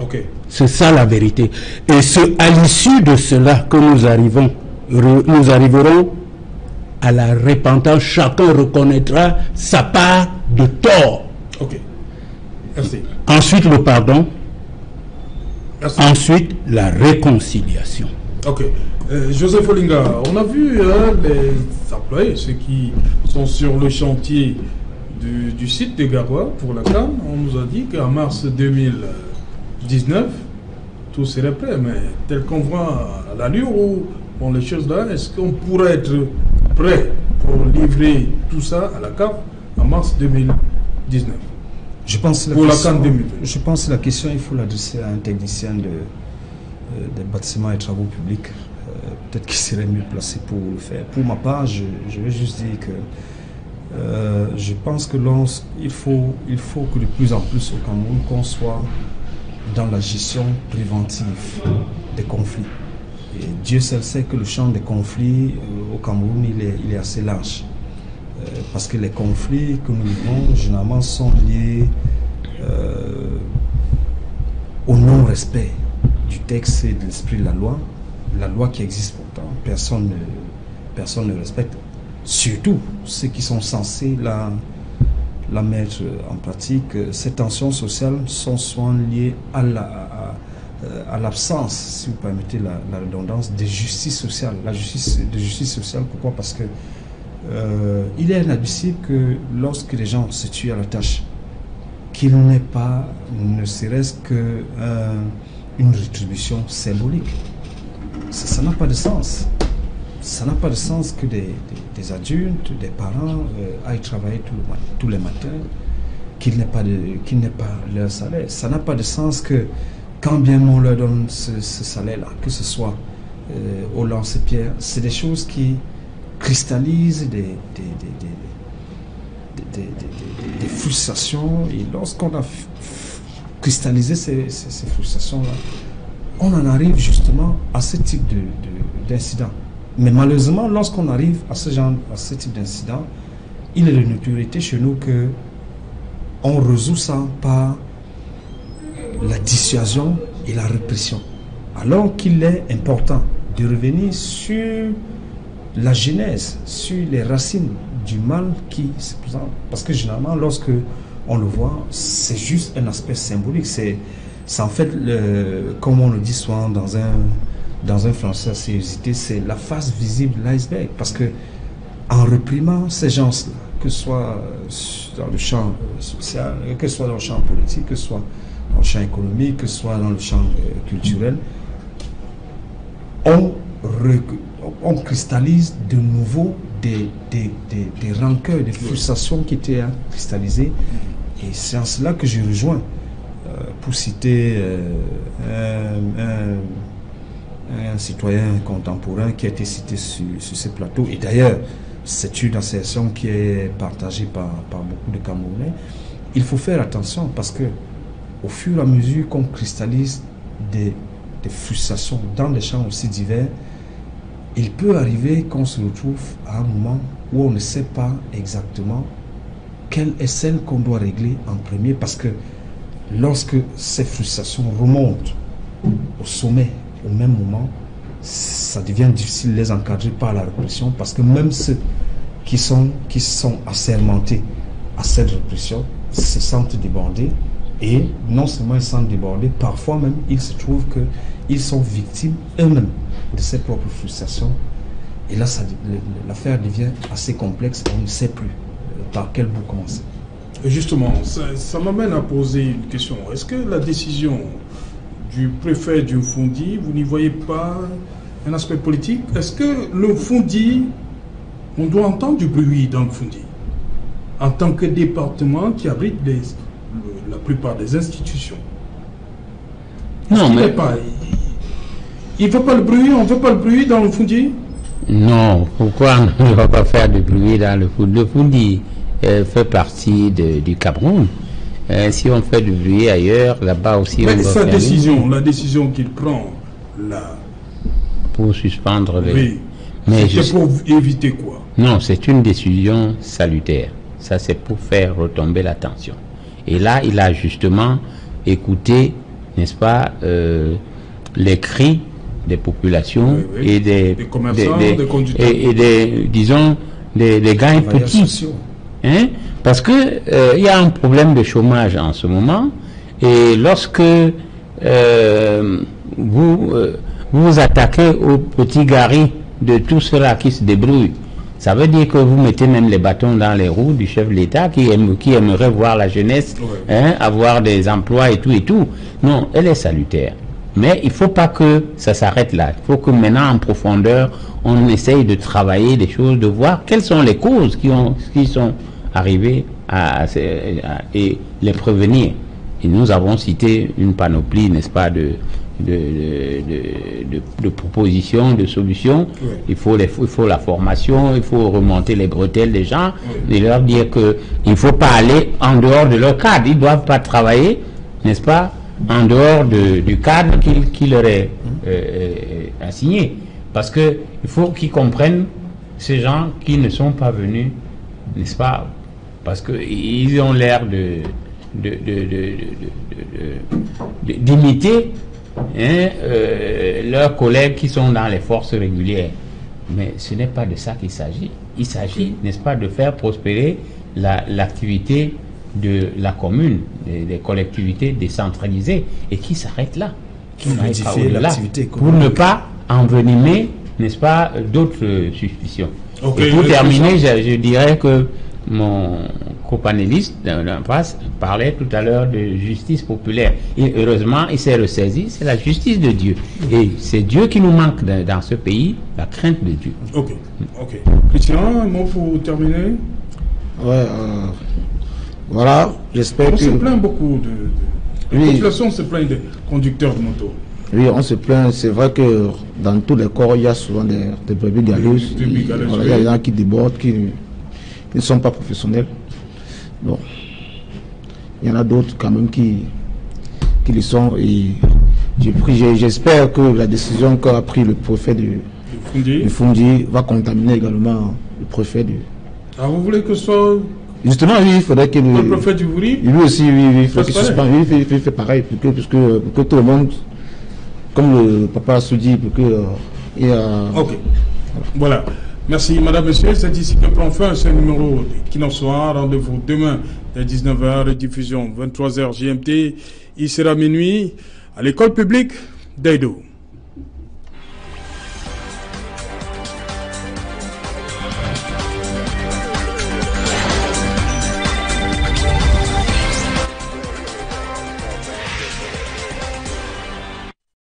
Okay. C'est ça la vérité. Et c'est à l'issue de cela que nous arriverons à la repentance. Chacun reconnaîtra sa part de tort. Ok. Merci. Ensuite le pardon. Merci. Ensuite la réconciliation. Ok. Joseph Olinga, on a vu les employés, ceux qui sont sur le chantier du site de Garoua pour la CAN. On nous a dit qu'en mars 2019, tout serait prêt, mais tel qu'on voit à l'allure où bon, les choses là, est-ce qu'on pourrait être prêt pour livrer tout ça à la CAF en mars 2019. Je pense que la question, il faut l'adresser à un technicien des bâtiments et travaux publics. Peut-être qu'il serait mieux placé pour le faire. Pour ma part, je vais juste dire que je pense que il faut que de plus en plus au Cameroun qu'on soit dans la gestion préventive des conflits. Et Dieu seul sait que le champ des conflits au Cameroun il est assez large. Parce que les conflits que nous vivons généralement sont liés au non-respect du texte et de l'esprit de la loi qui existe pourtant, personne ne respecte, surtout ceux qui sont censés la mettre en pratique. Ces tensions sociales sont souvent liées à l'absence, si vous permettez la redondance, de justice sociale. De justice sociale, pourquoi? Parce que il est inadmissible que lorsque les gens se tuent à la tâche, qu'il n'ait pas, ne serait-ce qu'une rétribution symbolique. Ça n'a pas de sens. Ça n'a pas de sens que des adultes, des parents aillent travailler tous les matins, qu'ils n'aient pas leur salaire. Ça n'a pas de sens que, quand bien on leur donne ce salaire-là, que ce soit au lance-pierre, c'est des choses qui cristallisent des frustrations. Et lorsqu'on a cristallisé ces frustrations-là, on en arrive justement à ce type d'incident. Mais malheureusement, lorsqu'on arrive à ce type d'incident, il est de notoriété chez nous que on résout ça par la dissuasion et la répression. Alors qu'il est important de revenir sur la genèse, sur les racines du mal qui se présente. Parce que généralement, lorsque on le voit, c'est juste un aspect symbolique. C'est en fait, comme on le dit souvent dans un français assez usité, c'est la face visible de l'iceberg. Parce que en réprimant ces gens-là, que ce soit dans le champ social, que ce soit dans le champ politique, que ce soit dans le champ économique, que ce soit dans le champ culturel, on cristallise de nouveau des rancœurs, des frustrations qui étaient cristallisées. Et c'est en cela que je rejoins, pour citer un citoyen contemporain qui a été cité sur ce plateau. Et d'ailleurs, c'est une assertion qui est partagée par beaucoup de Camerounais. Il faut faire attention parce que au fur et à mesure qu'on cristallise des frustrations dans des champs aussi divers, il peut arriver qu'on se retrouve à un moment où on ne sait pas exactement quelle est celle qu'on doit régler en premier, parce que lorsque ces frustrations remontent au sommet au même moment, ça devient difficile de les encadrer par la répression, parce que même ceux qui sont assermentés à cette répression se sentent débordés, et non seulement ils se sentent débordés, parfois même il se trouve qu'ils sont victimes eux-mêmes de ses propres frustrations. Et là, l'affaire devient assez complexe, on ne sait plus par quel bout commencer. Et justement, ça m'amène à poser une question. Est-ce que la décision du préfet du Mfundi, vous n'y voyez pas un aspect politique? Est-ce que le Mfundi, on doit entendre du bruit dans le Mfundi, en tant que département qui abrite la plupart des institutions? Non, mais... Il ne veut pas le bruit, on ne veut pas le bruit dans le Mfundi? Non, pourquoi on ne va pas faire du bruit dans le Mfundi? Le Mfundi fait partie du Cameroun. Si on fait du bruit ailleurs, là-bas aussi... Mais sa décision, la décision qu'il prend là... Pour suspendre les... Oui, c'est pour éviter quoi? Non, c'est une décision salutaire. Ça, c'est pour faire retomber la tension. Et là, il a justement écouté, n'est-ce pas, les cris des populations, oui, oui, et des commerçants, des conducteurs, et disons, des gars petits. Hein? Parce que il y a un problème de chômage en ce moment, et lorsque vous vous attaquez aux petits garis de tous ceux-là qui se débrouillent, ça veut dire que vous mettez même les bâtons dans les roues du chef de l'État qui aimerait voir la jeunesse, ouais, hein, avoir des emplois et tout. Non, elle est salutaire. Mais il ne faut pas que ça s'arrête là. Il faut que maintenant, en profondeur, on essaye de travailler des choses, de voir quelles sont les causes qui sont arrivées et les prévenir. Et nous avons cité une panoplie, n'est-ce pas, de propositions, de solutions. Oui. Il faut la formation, il faut remonter les bretelles des gens, oui. Et leur dire qu'il ne faut pas aller en dehors de leur cadre. Ils ne doivent pas travailler, n'est-ce pas, en dehors du cadre qui leur est assigné. Parce qu'il faut qu'ils comprennent ces gens qui ne sont pas venus, n'est-ce pas, parce qu'ils ont l'air d'imiter leurs collègues qui sont dans les forces régulières. Mais ce n'est pas de ça qu'il s'agit. Il s'agit, n'est-ce pas, de faire prospérer l'activité de la commune, des collectivités décentralisées, et qui s'arrête là, qui n'aille pas au-delà, pour ne pas envenimer, n'est-ce pas, d'autres suspicions. Okay, et pour terminer, je dirais que mon copanéliste parlait tout à l'heure de justice populaire. Et heureusement, il s'est ressaisi, c'est la justice de Dieu. Et c'est Dieu qui nous manque dans ce pays, la crainte de Dieu. Ok. Christian, un mot pour terminer? Ouais, voilà, j'espère que... On se plaint beaucoup La population se plaint des conducteurs de moto. Oui, on se plaint. C'est vrai que dans tous les corps, il y a souvent des brebis galeuses. Voilà, il y a des gens qui débordent, qui ne sont pas professionnels. Bon, il y en a d'autres quand même qui le sont. Et j'espère que la décision qu'a pris le préfet de Fundi va contaminer également le préfet de... Ah, vous voulez que ce soit... Justement, oui, il faudrait que le préfet du Vouri, lui aussi, il faut qu'il suspende. Il fait pareil pour que tout le monde, comme le papa se dit, pour que... Ok. Voilà. Merci, madame, monsieur. C'est ici que prend fin ce numéro qui n'en soit. Rendez-vous demain à 19h, diffusion 23h GMT. Il sera minuit à l'école publique d'Aïdo.